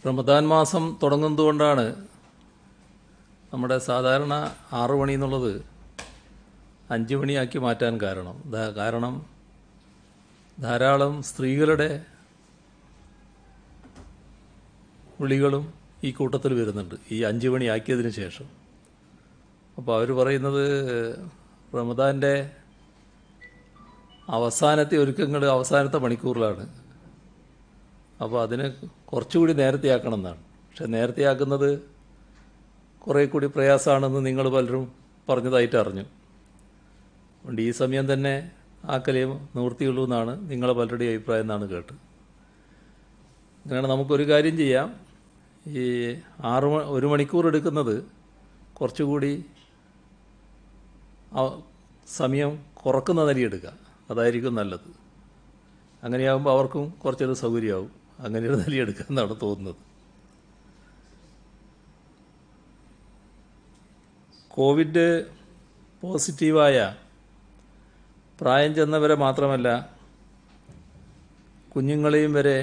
റമദാൻ മാസം തുടങ്ങുന്നതുകൊണ്ടാണ് നമ്മുടെ സാധാരണ 6 മണി എന്നുള്ളത് 5 മണിയാക്കി മാറ്റാൻ കാരണം ധാരാളം സ്ത്രീകളുടെ വിളികളും ഈ കൂട്ടത്തിൽ വരുന്നുണ്ട് ഈ 5 മണിയാക്കിയതിന് ശേഷം. അപ്പോൾ അവർ പറയുന്നത് റമദാൻ്റെ അവസാനത്തെ ഒരുക്കങ്ങൾ അവസാനത്തെ മണിക്കൂറിലാണ്. അപ്പോൾ അതിന് കുറച്ചുകൂടി നേരത്തെയാക്കണം എന്നാണ്. പക്ഷെ നേരത്തെയാക്കുന്നത് കുറേ കൂടി പ്രയാസമാണെന്ന് നിങ്ങൾ പലരും പറഞ്ഞതായിട്ട് അറിഞ്ഞു. അതുകൊണ്ട് ഈ സമയം തന്നെ ആക്കലേ നിവൃത്തിയുള്ളൂ എന്നാണ് നിങ്ങളെ പലരുടെയും അഭിപ്രായം എന്നാണ് കേട്ട്. അങ്ങനെ നമുക്കൊരു കാര്യം ചെയ്യാം, ഈ 1 മണിക്കൂർ എടുക്കുന്നത് കുറച്ചുകൂടി സമയം കുറക്കുന്ന നിലയെടുക്കുക, അതായിരിക്കും നല്ലത്. അങ്ങനെയാകുമ്പോൾ അവർക്കും കുറച്ചൊരു സൗകര്യമാവും. അങ്ങനെ ഒരു നിലയെടുക്കുക എന്നാണ് തോന്നുന്നത്. കോവിഡ് പോസിറ്റീവായ പ്രായം ചെന്നവരെ മാത്രമല്ല കുഞ്ഞുങ്ങളെയും വരെ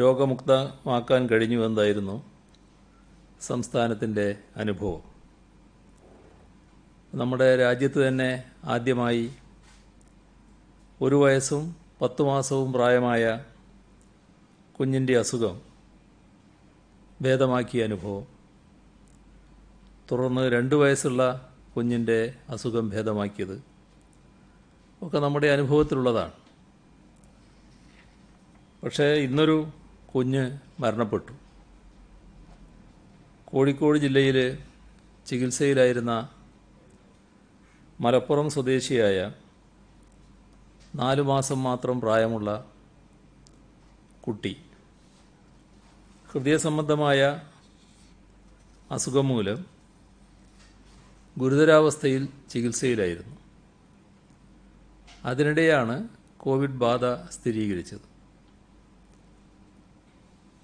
രോഗമുക്തമാക്കാൻ കഴിഞ്ഞുവെന്നായിരുന്നു സംസ്ഥാനത്തിൻ്റെ അനുഭവം. നമ്മുടെ രാജ്യത്ത് തന്നെ ആദ്യമായി 1 വയസ്സും 10 മാസവും പ്രായമായ കുഞ്ഞിൻ്റെ അസുഖം ഭേദമാക്കിയ അനുഭവം, തുടർന്ന് 2 വയസ്സുള്ള കുഞ്ഞിൻ്റെ അസുഖം ഭേദമാക്കിയത് ഒക്കെ നമ്മുടെ അനുഭവത്തിലുള്ളതാണ്. പക്ഷേ ഇന്നൊരു കുഞ്ഞ് മരണപ്പെട്ടു. കോഴിക്കോട് ജില്ലയിൽ ചികിത്സയിലായിരുന്ന മലപ്പുറം സ്വദേശിയായ 4 മാസം മാത്രം പ്രായമുള്ള കുട്ടി ഹൃദയസംബന്ധമായ അസുഖം മൂലം ഗുരുതരാവസ്ഥയിൽ ചികിത്സയിലായിരുന്നു. അതിനിടെയാണ് കോവിഡ് ബാധ സ്ഥിരീകരിച്ചത്.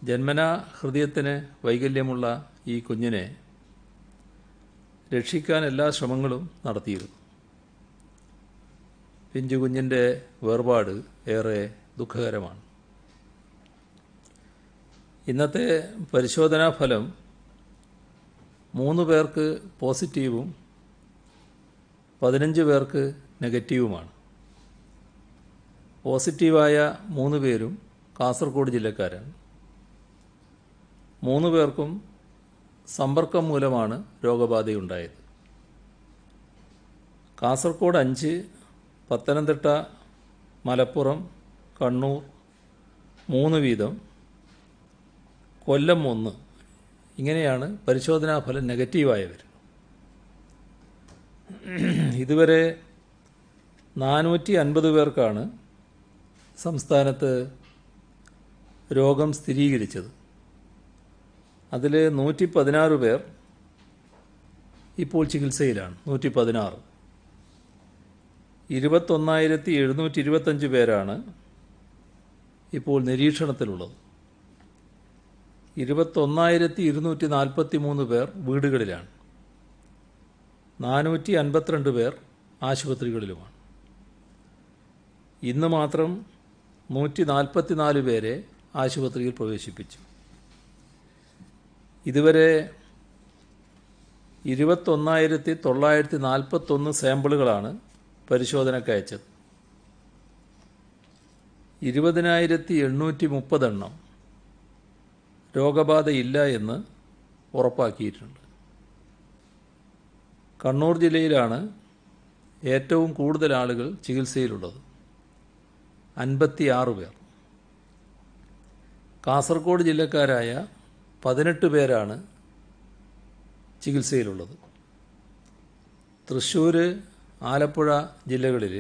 ജന്മനാ ഹൃദയത്തിന് വൈകല്യമുള്ള ഈ കുഞ്ഞിനെ രക്ഷിക്കാൻ എല്ലാ ശ്രമങ്ങളും നടത്തിയിരുന്നു. പിഞ്ചു കുഞ്ഞിൻ്റെ വേർപാട് ഏറെ ദുഃഖകരമാണ്. ഇന്നത്തെ പരിശോധനാ ഫലം 3 പേർക്ക് പോസിറ്റീവും 15 പേർക്ക് നെഗറ്റീവുമാണ്. പോസിറ്റീവായ 3 പേരും കാസർഗോഡ് ജില്ലക്കാരാണ്. 3 പേർക്കും സമ്പർക്കം മൂലമാണ് രോഗബാധയുണ്ടായത്. കാസർഗോഡ് 5, പത്തനംതിട്ട, മലപ്പുറം, കണ്ണൂർ 3 വീതം, കൊല്ലം 1. ഇങ്ങനെയാണ് പരിശോധനാ ഫലം നെഗറ്റീവായവർ. ഇതുവരെ 450 പേർക്കാണ് സംസ്ഥാനത്ത് രോഗം സ്ഥിരീകരിച്ചത്. അതിൽ 116 പേർ ഇപ്പോൾ ചികിത്സയിലാണ്. 116. 21,725 പേരാണ് ഇപ്പോൾ നിരീക്ഷണത്തിലുള്ളത്. 21,243 പേർ വീടുകളിലാണ്. 452 പേർ ആശുപത്രികളിലുമാണ്. ഇന്ന് മാത്രം 144 പേരെ ആശുപത്രിയിൽ പ്രവേശിപ്പിച്ചു. ഇതുവരെ 21,941 സാമ്പിളുകളാണ് പരിശോധനയ്ക്ക് അയച്ചത്. 20,830 എണ്ണം രോഗബാധയില്ല എന്ന് ഉറപ്പാക്കിയിട്ടുണ്ട്. കണ്ണൂർ ജില്ലയിലാണ് ഏറ്റവും കൂടുതൽ ആളുകൾ ചികിത്സയിലുള്ളത്, 56 പേർ. കാസർഗോഡ് ജില്ലക്കാരായ 18 പേരാണ് ചികിത്സയിലുള്ളത്. തൃശ്ശൂർ, ആലപ്പുഴ ജില്ലകളിൽ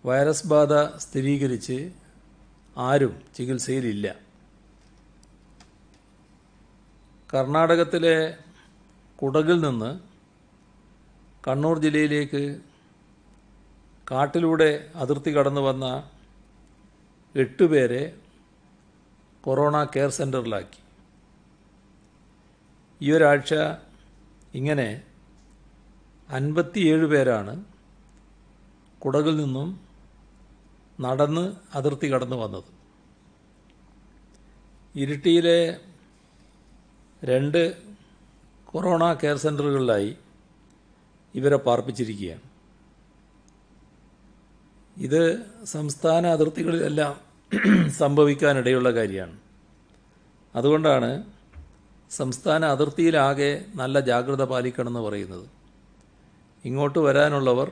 വൈറസ് ബാധ സ്ഥിരീകരിച്ച് ആരും ചികിത്സയിലില്ല. കർണാടകത്തിലെ കുടകിൽ നിന്ന് കണ്ണൂർ ജില്ലയിലേക്ക് കാട്ടിലൂടെ അതിർത്തി കടന്നു വന്ന 8 പേരെ കൊറോണ കെയർ സെൻ്ററിലാക്കി. ഈ ഒരാഴ്ച ഇങ്ങനെ 57 പേരാണ് കുടകിൽ നിന്നും നടന്ന് അതിർത്തി കടന്നു വന്നത്. ഇരിട്ടിയിലെ 2 കൊറോണ കെയർ സെൻ്ററുകളിലായി ഇവരെ പാർപ്പിച്ചിരിക്കുകയാണ്. ഇത് സംസ്ഥാന അതിർത്തികളിലെല്ലാം സംഭവിക്കാനിടയുള്ള കാര്യമാണ്. അതുകൊണ്ടാണ് സംസ്ഥാന അതിർത്തിയിലാകെ നല്ല ജാഗ്രത പാലിക്കണമെന്ന് പറയുന്നത്. ഇങ്ങോട്ട് വരാനുള്ളവർ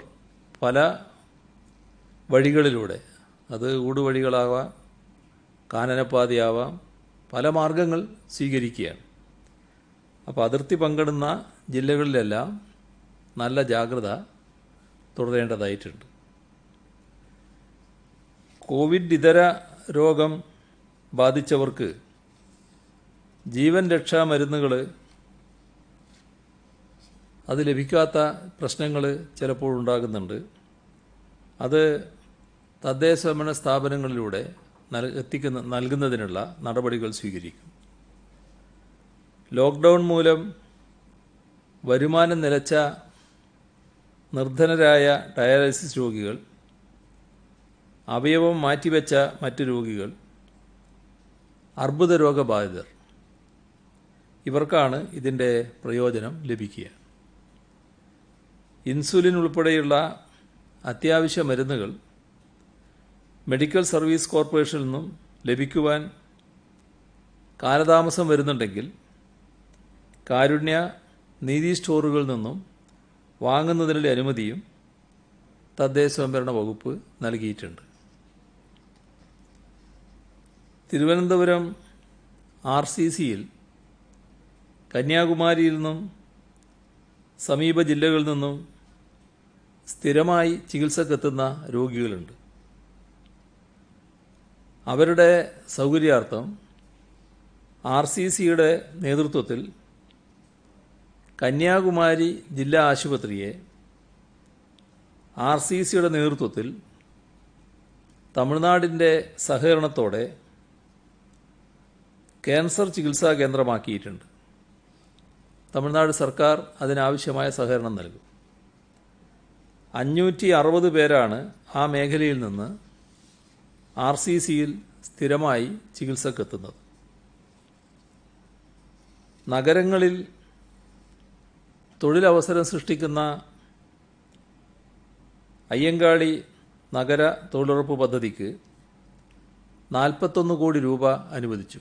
പല വഴികളിലൂടെ, അത് ഊടുവഴികളാവാം, കാനനപ്പാതയാവാം, പല മാർഗങ്ങൾ സ്വീകരിക്കുകയാണ്. അപ്പോൾ അതിർത്തി പങ്കിടുന്ന ജില്ലകളിലെല്ലാം നല്ല ജാഗ്രത തുടരേണ്ടതായിട്ടുണ്ട്. കോവിഡ് ഇതര രോഗം ബാധിച്ചവർക്ക് ജീവൻ രക്ഷാ മരുന്നുകൾ അത് ലഭിക്കാത്ത പ്രശ്നങ്ങൾ ചിലപ്പോൾ ഉണ്ടാകുന്നുണ്ട്. അത് തദ്ദേശഭരണ സ്ഥാപനങ്ങളിലൂടെ നൽകുന്നതിനുള്ള നടപടികൾ സ്വീകരിക്കും. ലോക്ക്ഡൗൺ മൂലം വരുമാനം നിലച്ച നിർധനരായ ഡയാലിസിസ് രോഗികൾ, അവയവം മാറ്റിവെച്ച മറ്റ് രോഗികൾ, അർബുദ രോഗബാധിതർ, ഇവർക്കാണ് ഇതിൻ്റെ പ്രയോജനം ലഭിക്കുക. ഇൻസുലിൻ ഉൾപ്പെടെയുള്ള അത്യാവശ്യ മരുന്നുകൾ മെഡിക്കൽ സർവീസ് കോർപ്പറേഷനിൽ നിന്നും ലഭിക്കുവാൻ കാലതാമസം വരുന്നുണ്ടെങ്കിൽ കാരുണ്യ നീതി സ്റ്റോറുകളിൽ നിന്നും വാങ്ങുന്നതിനുള്ള അനുമതിയും തദ്ദേശ സ്വയംഭരണ വകുപ്പ് നൽകിയിട്ടുണ്ട്. തിരുവനന്തപുരം RCCയിൽ കന്യാകുമാരിയിൽ നിന്നും സമീപ ജില്ലകളിൽ നിന്നും സ്ഥിരമായി ചികിത്സക്കെത്തുന്ന രോഗികളുണ്ട്. അവരുടെ സൗകര്യാർത്ഥം RCCയുടെ നേതൃത്വത്തിൽ കന്യാകുമാരി ജില്ലാ ആശുപത്രിയെ RCCയുടെ നേതൃത്വത്തിൽ തമിഴ്നാടിൻ്റെ സഹകരണത്തോടെ ക്യാൻസർ ചികിത്സാ കേന്ദ്രമാക്കിയിട്ടുണ്ട്. തമിഴ്നാട് സർക്കാർ അതിനാവശ്യമായ സഹകരണം നൽകും. 560 പേരാണ് ആ മേഖലയിൽ നിന്ന് RCCയിൽ സ്ഥിരമായി ചികിത്സക്കെത്തുന്നത്. നഗരങ്ങളിൽ തൊഴിലവസരം സൃഷ്ടിക്കുന്ന അയ്യങ്കാളി നഗര തൊഴിലുറപ്പ് പദ്ധതിക്ക് 41 കോടി രൂപ അനുവദിച്ചു.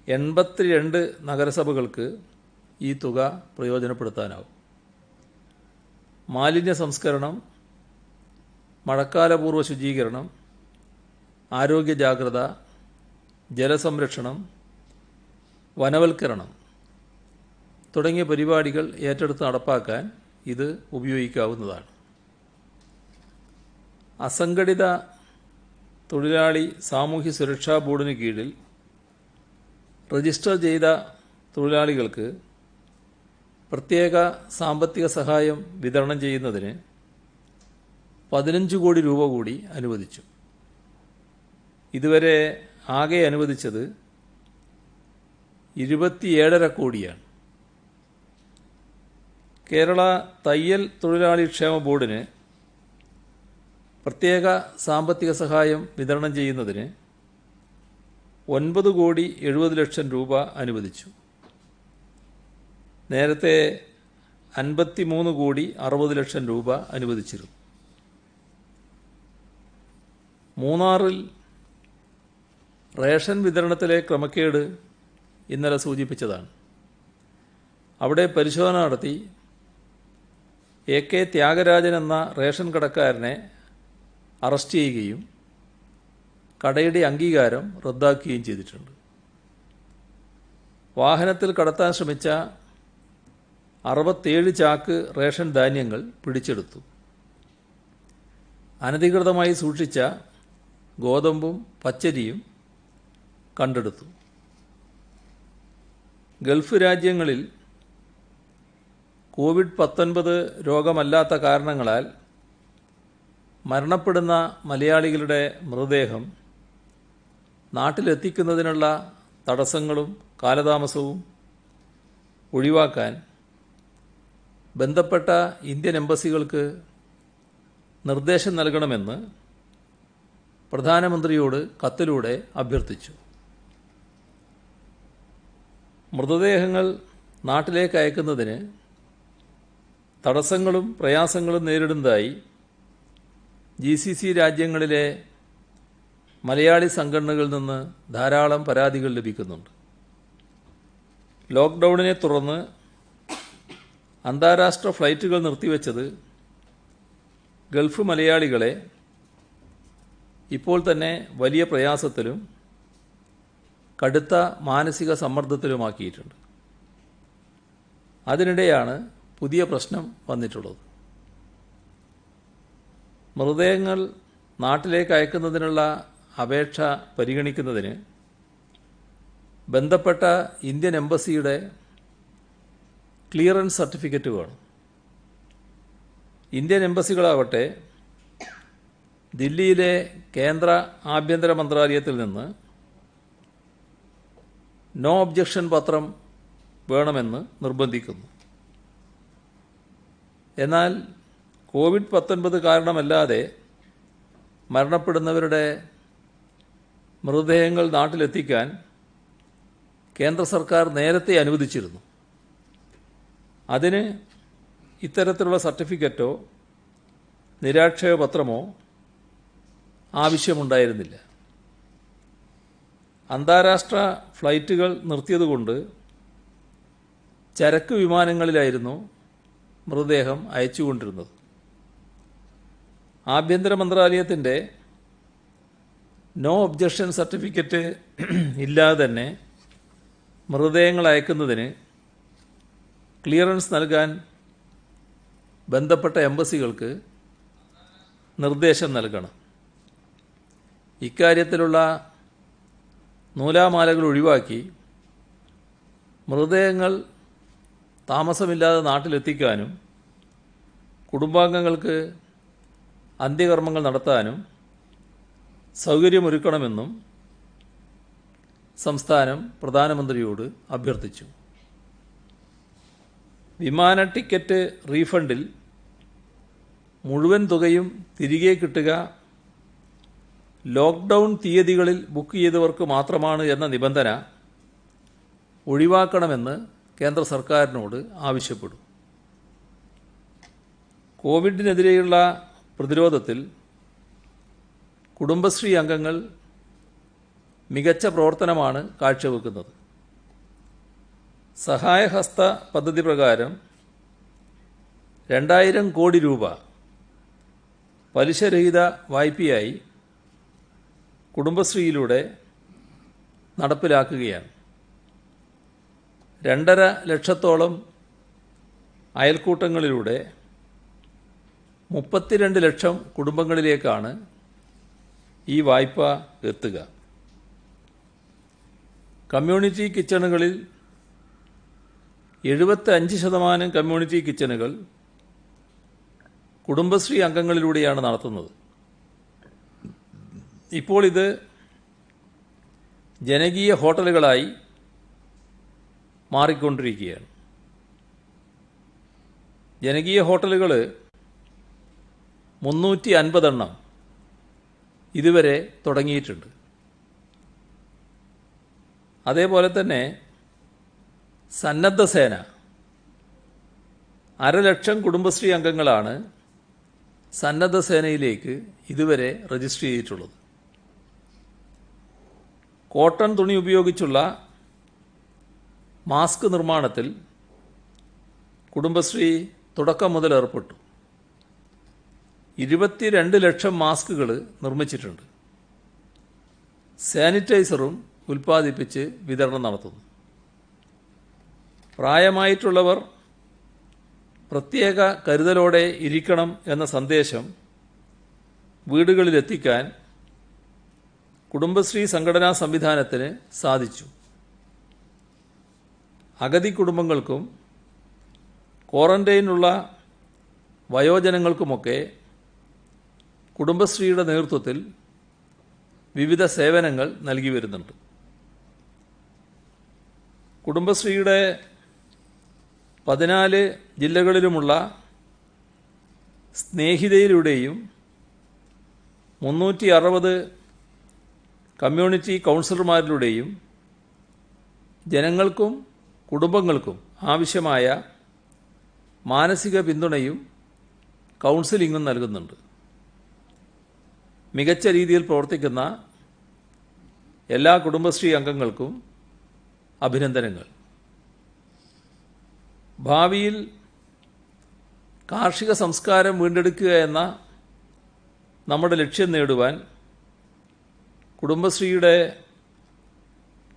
82 നഗരസഭകൾക്ക് ഈ തുക പ്രയോജനപ്പെടുത്താനാവും. മാലിന്യ സംസ്കരണം, മഴക്കാലപൂർവ്വ ശുചീകരണം, ആരോഗ്യ ജാഗ്രത, ജലസംരക്ഷണം, വനവൽക്കരണം തുടങ്ങിയ പരിപാടികൾ ഏറ്റെടുത്ത് നടപ്പാക്കാൻ ഇത് ഉപയോഗിക്കാവുന്നതാണ്. അസംഘടിത തൊഴിലാളി സാമൂഹ്യ സുരക്ഷാ ബോർഡിന് കീഴിൽ രജിസ്റ്റർ ചെയ്ത തൊഴിലാളികൾക്ക് പ്രത്യേക സാമ്പത്തിക സഹായം വിതരണം ചെയ്യുന്നതിന് 15 കോടി രൂപ കൂടി അനുവദിച്ചു. ഇതുവരെ ആകെ അനുവദിച്ചത് 27.5 കോടിയാണ്. കേരള തയ്യൽ തൊഴിലാളി ക്ഷേമ ബോർഡിന് പ്രത്യേക സാമ്പത്തിക സഹായം വിതരണം ചെയ്യുന്നതിന് 9 കോടി 70 ലക്ഷം രൂപ അനുവദിച്ചു. നേരത്തെ 53 കോടി 60 ലക്ഷം രൂപ അനുവദിച്ചിരുന്നു. മൂന്നാറിൽ റേഷൻ വിതരണത്തിലെ ക്രമക്കേട് ഇന്നലെ സൂചിപ്പിച്ചതാണ്. അവിടെ പരിശോധന നടത്തി AK ത്യാഗരാജൻ എന്ന റേഷൻ കടക്കാരനെ അറസ്റ്റ് ചെയ്യുകയും കടയുടെ അംഗീകാരം റദ്ദാക്കുകയും ചെയ്തിട്ടുണ്ട്. വാഹനത്തിൽ കടത്താൻ ശ്രമിച്ച 67 ചാക്ക് റേഷൻ ധാന്യങ്ങൾ പിടിച്ചെടുത്തു. അനധികൃതമായി സൂക്ഷിച്ച ഗോതമ്പും പച്ചരിയും കണ്ടെടുത്തു. ഗൾഫ് രാജ്യങ്ങളിൽ COVID-19 രോഗമല്ലാത്ത കാരണങ്ങളാൽ മരണപ്പെടുന്ന മലയാളികളുടെ മൃതദേഹം നാട്ടിലെത്തിക്കുന്നതിനുള്ള തടസ്സങ്ങളും കാലതാമസവും ഒഴിവാക്കാൻ ബന്ധപ്പെട്ട ഇന്ത്യൻ എംബസികൾക്ക് നിർദ്ദേശം നൽകണമെന്ന് പ്രധാനമന്ത്രിയോട് കത്തിലൂടെ അഭ്യർത്ഥിച്ചു. മൃതദേഹങ്ങൾ നാട്ടിലേക്ക് അയക്കുന്നതിന് തടസ്സങ്ങളും പ്രയാസങ്ങളും നേരിടുന്നതായി GCC രാജ്യങ്ങളിലെ മലയാളി സംഘടനകളിൽ നിന്ന് ധാരാളം പരാതികൾ ലഭിക്കുന്നുണ്ട്. ലോക്ക്ഡൗണിനെ തുടർന്ന് അന്താരാഷ്ട്ര ഫ്ലൈറ്റുകൾ നിർത്തിവെച്ചത് ഗൾഫ് മലയാളികളെ ഇപ്പോൾ തന്നെ വലിയ പ്രയാസത്തിലും കടുത്ത മാനസിക സമ്മർദ്ദത്തിലുമാക്കിയിട്ടുണ്ട്. അതിനിടെയാണ് പുതിയ പ്രശ്നം വന്നിട്ടുള്ളത്. മൃതദേഹങ്ങൾ നാട്ടിലേക്ക് അയക്കുന്നതിനുള്ള അപേക്ഷ പരിഗണിക്കുന്നതിന് ബന്ധപ്പെട്ട ഇന്ത്യൻ എംബസിയുടെ ക്ലിയറൻസ് സർട്ടിഫിക്കറ്റ് വേണം. ഇന്ത്യൻ എംബസികളാവട്ടെ ദില്ലിയിലെ കേന്ദ്ര ആഭ്യന്തര മന്ത്രാലയത്തിൽ നിന്ന് നോ ഒബ്ജക്ഷൻ പത്രം വേണമെന്ന് നിർബന്ധിക്കുന്നു. എന്നാൽ COVID-19 കാരണമല്ലാതെ മരണപ്പെടുന്നവരുടെ മൃതദേഹങ്ങൾ നാട്ടിലെത്തിക്കാൻ കേന്ദ്ര സർക്കാർ നേരത്തെ അനുവദിച്ചിരുന്നു. അതിന് ഇത്തരത്തിലുള്ള സർട്ടിഫിക്കറ്റോ നിരാക്ഷേപപത്രമോ ആവശ്യമുണ്ടായിരുന്നില്ല. അന്താരാഷ്ട്ര ഫ്ലൈറ്റുകൾ നിർത്തിയതുകൊണ്ട് ചരക്ക് വിമാനങ്ങളിലായിരുന്നു മൃതദേഹം അയച്ചുകൊണ്ടിരുന്നത്. ആഭ്യന്തര മന്ത്രാലയത്തിൻ്റെ നോ ഒബ്ജക്ഷൻ സർട്ടിഫിക്കറ്റ് ഇല്ലാതെ തന്നെ മൃതദേഹങ്ങൾ അയക്കുന്നതിന് ക്ലിയറൻസ് നൽകാൻ ബന്ധപ്പെട്ട എംബസികൾക്ക് നിർദ്ദേശം നൽകണം. ഇക്കാര്യത്തിലുള്ള നൂലാമാലകൾ ഒഴിവാക്കി മൃതദേഹങ്ങൾ താമസമില്ലാതെ നാട്ടിലെത്തിക്കാനും കുടുംബാംഗങ്ങൾക്ക് അന്ത്യകർമ്മങ്ങൾ നടത്താനും സൗകര്യമൊരുക്കണമെന്നും സംസ്ഥാനം പ്രധാനമന്ത്രിയോട് അഭ്യർത്ഥിച്ചു. വിമാന ടിക്കറ്റ് റീഫണ്ടിൽ മുഴുവൻ തുകയും തിരികെ കിട്ടുക ലോക്ക്ഡൗൺ തീയതികളിൽ ബുക്ക് ചെയ്തവർക്ക് മാത്രമാണ് എന്ന നിബന്ധന ഒഴിവാക്കണമെന്ന് കേന്ദ്ര സർക്കാരിനോട് ആവശ്യപ്പെടും. കോവിഡിനെതിരെയുള്ള പ്രതിരോധത്തിൽ കുടുംബശ്രീ അംഗങ്ങൾ മികച്ച പ്രവർത്തനമാണ് കാഴ്ചവെക്കുന്നത്. സഹായഹസ്ത പദ്ധതി പ്രകാരം 2000 കോടി രൂപ പലിശരഹിത വായ്പയായി കുടുംബശ്രീയിലൂടെ നടപ്പിലാക്കുകയാണ്. 2.5 ലക്ഷത്തോളം അയൽക്കൂട്ടങ്ങളിലൂടെ 32 ലക്ഷം കുടുംബങ്ങളിലേക്കാണ് ഈ വായ്പ എത്തുക. കമ്മ്യൂണിറ്റി കിച്ചണുകളിൽ 75% കമ്മ്യൂണിറ്റി കിച്ചണുകൾ കുടുംബശ്രീ അംഗങ്ങളിലൂടെയാണ് നടത്തുന്നത്. ഇപ്പോൾ ഇത് ജനകീയ ഹോട്ടലുകളായി മാറിക്കൊണ്ടിരിക്കുകയാണ്. ജനകീയ ഹോട്ടലുകൾ 350 എണ്ണം ഇതുവരെ തുടങ്ങിയിട്ടുണ്ട്. അതേപോലെ തന്നെ സന്നദ്ധ സേന 1/2 ലക്ഷം കുടുംബശ്രീ അംഗങ്ങളാണ് സന്നദ്ധ സേനയിലേക്ക് ഇതുവരെ രജിസ്റ്റർ ചെയ്തിട്ടുള്ളത്. കോട്ടൺ തുണി ഉപയോഗിച്ചുള്ള മാസ്ക് നിർമ്മാണത്തിൽ കുടുംബശ്രീ തുടക്കം മുതൽ ഏർപ്പെട്ടു. 22 ലക്ഷം മാസ്കുകൾ നിർമ്മിച്ചിട്ടുണ്ട്. സാനിറ്റൈസറും ഉൽപ്പാദിപ്പിച്ച് വിതരണം നടത്തുന്നു. പ്രായമായിട്ടുള്ളവർ പ്രത്യേക കരുതലോടെ ഇരിക്കണം എന്ന സന്ദേശം വീടുകളിലെത്തിക്കാൻ കുടുംബശ്രീ സംഘടനാ സംവിധാനത്തിന് സാധിച്ചു. അഗതി കുടുംബങ്ങൾക്കും ക്വാറന്റൈനുള്ള വയോജനങ്ങൾക്കുമൊക്കെ കുടുംബശ്രീയുടെ നേതൃത്വത്തിൽ വിവിധ സേവനങ്ങൾ നൽകി വരുന്നുണ്ട്. കുടുംബശ്രീയുടെ 14 ജില്ലകളിലുമുള്ള സ്നേഹിതയിലൂടെയും 360 കമ്മ്യൂണിറ്റി കൗൺസിലർമാരിലൂടെയും ജനങ്ങൾക്കും കുടുംബങ്ങൾക്കും ആവശ്യമായ മാനസിക പിന്തുണയും കൗൺസിലിങ്ങും നൽകുന്നുണ്ട്. മികച്ച രീതിയിൽ പ്രവർത്തിക്കുന്ന എല്ലാ കുടുംബശ്രീ അംഗങ്ങൾക്കും അഭിനന്ദനങ്ങൾ. ഭാവിയിൽ കാർഷിക സംസ്കാരം വീണ്ടെടുക്കുക എന്ന നമ്മുടെ ലക്ഷ്യം നേടുവാൻ കുടുംബശ്രീയുടെ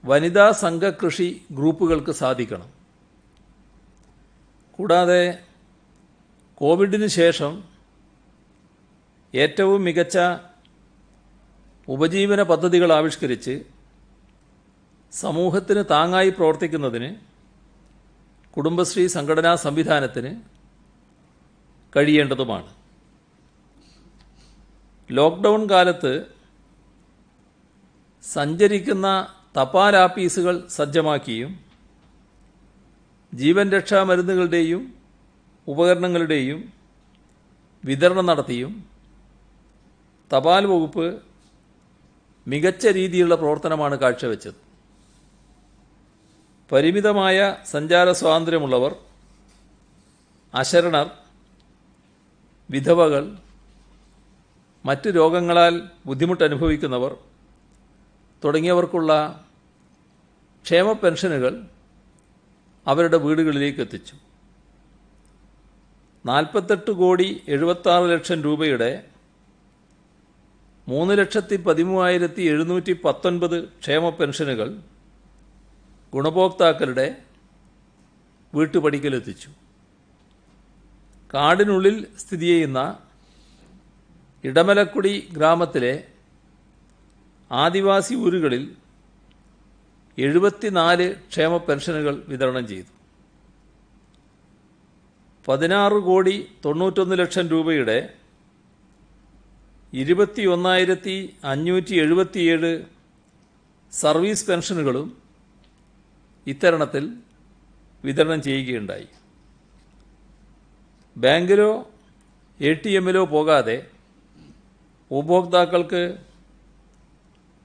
വനിതാ സംഘകൃഷി ഗ്രൂപ്പുകൾക്ക് സാധിക്കണം. കൂടാതെ കോവിഡിന് ശേഷം ഏറ്റവും മികച്ച ഉപജീവന പദ്ധതികൾ ആവിഷ്കരിച്ച് സമൂഹത്തിന് താങ്ങായി പ്രവർത്തിക്കുന്നതിന് കുടുംബശ്രീ സംഘടനാ സംവിധാനത്തിന് കഴിയേണ്ടതുമാണ്. ലോക്ക്ഡൗൺ കാലത്ത് സഞ്ചരിക്കുന്ന തപാൽ ആപ്പീസുകൾ സജ്ജമാക്കിയും ജീവൻ രക്ഷാ മരുന്നുകളുടെയും ഉപകരണങ്ങളുടെയും വിതരണം നടത്തിയും തപാൽ വകുപ്പ് മികച്ച രീതിയിലുള്ള പ്രവർത്തനമാണ് കാഴ്ചവെച്ചത്. പരിമിതമായ സഞ്ചാര സ്വാതന്ത്ര്യമുള്ളവർ, അശരണർ, വിധവകൾ, മറ്റ് രോഗങ്ങളാൽ ബുദ്ധിമുട്ടനുഭവിക്കുന്നവർ തുടങ്ങിയവർക്കുള്ള ക്ഷേമ പെൻഷനുകൾ അവരുടെ വീടുകളിലേക്ക് എത്തിച്ചു. 48,76,00,000 രൂപയുടെ 3,13,719 ക്ഷേമ പെൻഷനുകൾ ഗുണഭോക്താക്കളുടെ വീട്ടുപടിക്കലെത്തിച്ചു. കാടിനുള്ളിൽ സ്ഥിതി ചെയ്യുന്ന ഇടമലക്കുടി ഗ്രാമത്തിലെ ആദിവാസി ഊരുകളിൽ 74 ക്ഷേമ പെൻഷനുകൾ വിതരണം ചെയ്തു. 16,91,00,000 രൂപയുടെ 21,577 സർവീസ് പെൻഷനുകളും ഇത്തരണത്തിൽ വിതരണം ചെയ്യുകയുണ്ടായി. ബാങ്കിലോ ATMലോ പോകാതെ ഉപഭോക്താക്കൾക്ക്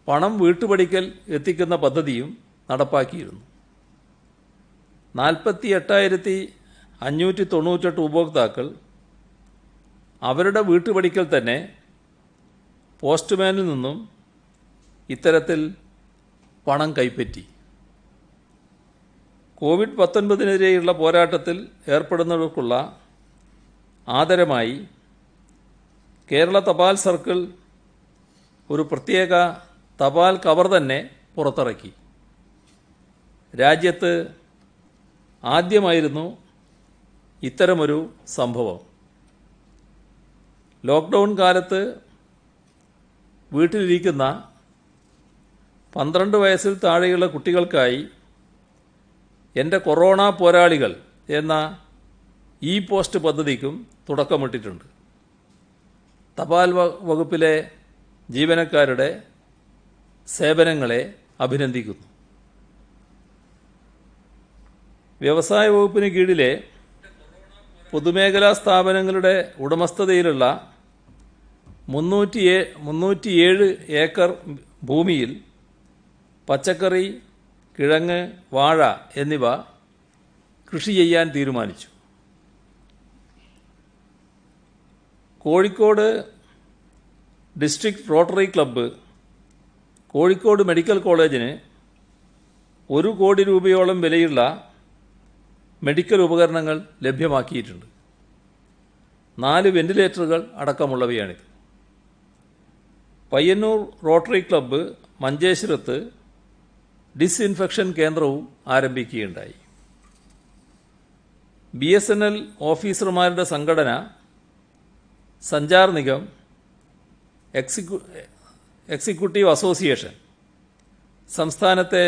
പണം വീട്ടുപടിക്കൽ എത്തിക്കുന്ന പദ്ധതിയും നടപ്പാക്കിയിരുന്നു. 48,598 ഉപഭോക്താക്കൾ അവരുടെ വീട്ടുപടിക്കൽ തന്നെ പോസ്റ്റ്മാനിൽ നിന്നും ഇത്തരത്തിൽ പണം കൈപ്പറ്റി. കോവിഡ്-19-നെതിരെയുള്ള പോരാട്ടത്തിൽ ഏർപ്പെടുന്നവർക്കുള്ള ആദരമായി കേരള തപാൽ സർക്കിൾ ഒരു പ്രത്യേക തപാൽ കവർ തന്നെ പുറത്തിറക്കി. രാജ്യത്ത് ആദ്യമായിരുന്നു ഇത്തരമൊരു സംഭവം. ലോക്ക്ഡൗൺ കാലത്ത് വീട്ടിലിരിക്കുന്ന 12 വയസ്സിൽ താഴെയുള്ള കുട്ടികൾക്കായി എൻ്റെ കൊറോണ പോരാളികൾ എന്ന പോസ്റ്റ് പദ്ധതിക്കും തുടക്കമിട്ടിട്ടുണ്ട്. തപാൽ വകുപ്പിലെ ജീവനക്കാരുടെ സേവനങ്ങളെ അഭിനന്ദിക്കുന്നു. വ്യവസായ വകുപ്പിന് കീഴിലെ പൊതുമേഖലാ സ്ഥാപനങ്ങളുടെ ഉടമസ്ഥതയിലുള്ള 307 ഏക്കർ ഭൂമിയിൽ പച്ചക്കറി, കിഴങ്ങ്, വാഴ എന്നിവ കൃഷി ചെയ്യാൻ തീരുമാനിച്ചു. Kozhikode district rotary club Kozhikode medical കോളേജിന് 1 കോടി രൂപയോളം വിലയുള്ള മെഡിക്കൽ ഉപകരണങ്ങൾ ലഭ്യമാക്കിയിട്ടുണ്ട്. 4 വെന്റിലേറ്ററുകൾ അടക്കമുള്ളവയാണിത്. പയ്യന്നൂർ റോട്ടറി ക്ലബ്ബ് മഞ്ചേശ്വരത്ത് ഡിസ്ഇൻഫെക്ഷൻ കേന്ദ്രവും ആരംഭിക്കുകയുണ്ടായി. BSNL ഓഫീസർമാരുടെ സംഘടന സഞ്ചാർ നിഗം, എക്സിക്യൂട്ടീവ് അസോസിയേഷൻ സംസ്ഥാനത്തെ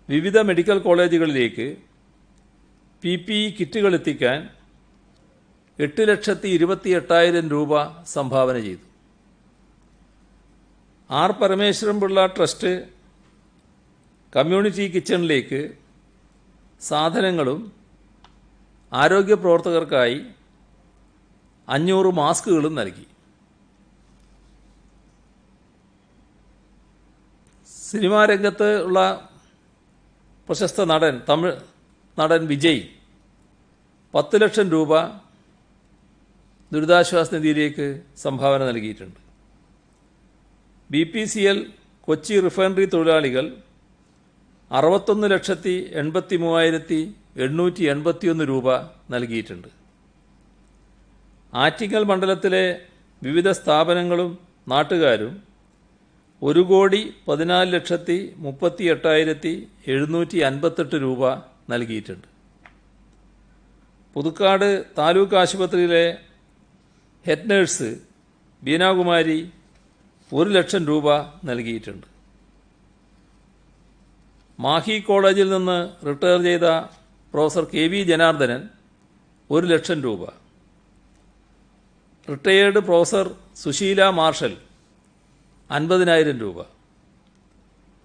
വിവിധ മെഡിക്കൽ കോളേജുകളിലേക്ക് PPE കിറ്റുകൾ എത്തിക്കാൻ 8,28,000 രൂപ സംഭാവന ചെയ്തു. R. Parameswaran Pillai trust community കിച്ചണിലേക്ക് സാധനങ്ങളും ആരോഗ്യ പ്രവർത്തകർക്കായി 500 മാസ്കുകളും നൽകി. സിനിമാ രംഗത്ത് ഉള്ള പ്രശസ്ത നടൻ, തമിഴ് നടൻ വിജയ് 10 ലക്ഷം രൂപ ദുരിതാശ്വാസ നിധിയിലേക്ക് സംഭാവന നൽകിയിട്ടുണ്ട്. BPCL കൊച്ചി റിഫൈനറി തൊഴിലാളികൾ 61,83,881 രൂപ നൽകിയിട്ടുണ്ട്. ആറ്റിങ്ങൽ മണ്ഡലത്തിലെ വിവിധ സ്ഥാപനങ്ങളും നാട്ടുകാരും 1,14,38,758 രൂപ നൽകിയിട്ടുണ്ട്. പുതുക്കാട് താലൂക്ക് ആശുപത്രിയിലെ ഹെഡ് നഴ്സ് ബീനാകുമാരി 1 ലക്ഷം രൂപ നൽകിയിട്ടുണ്ട്. മാഹി കോളേജിൽ നിന്ന് റിട്ടയർ ചെയ്ത പ്രൊഫസർ KV ജനാർദ്ദനൻ 1 ലക്ഷം രൂപ. റിട്ടയേർഡ് പ്രൊഫസർ സുശീല മാർഷൽ 50,000 രൂപ.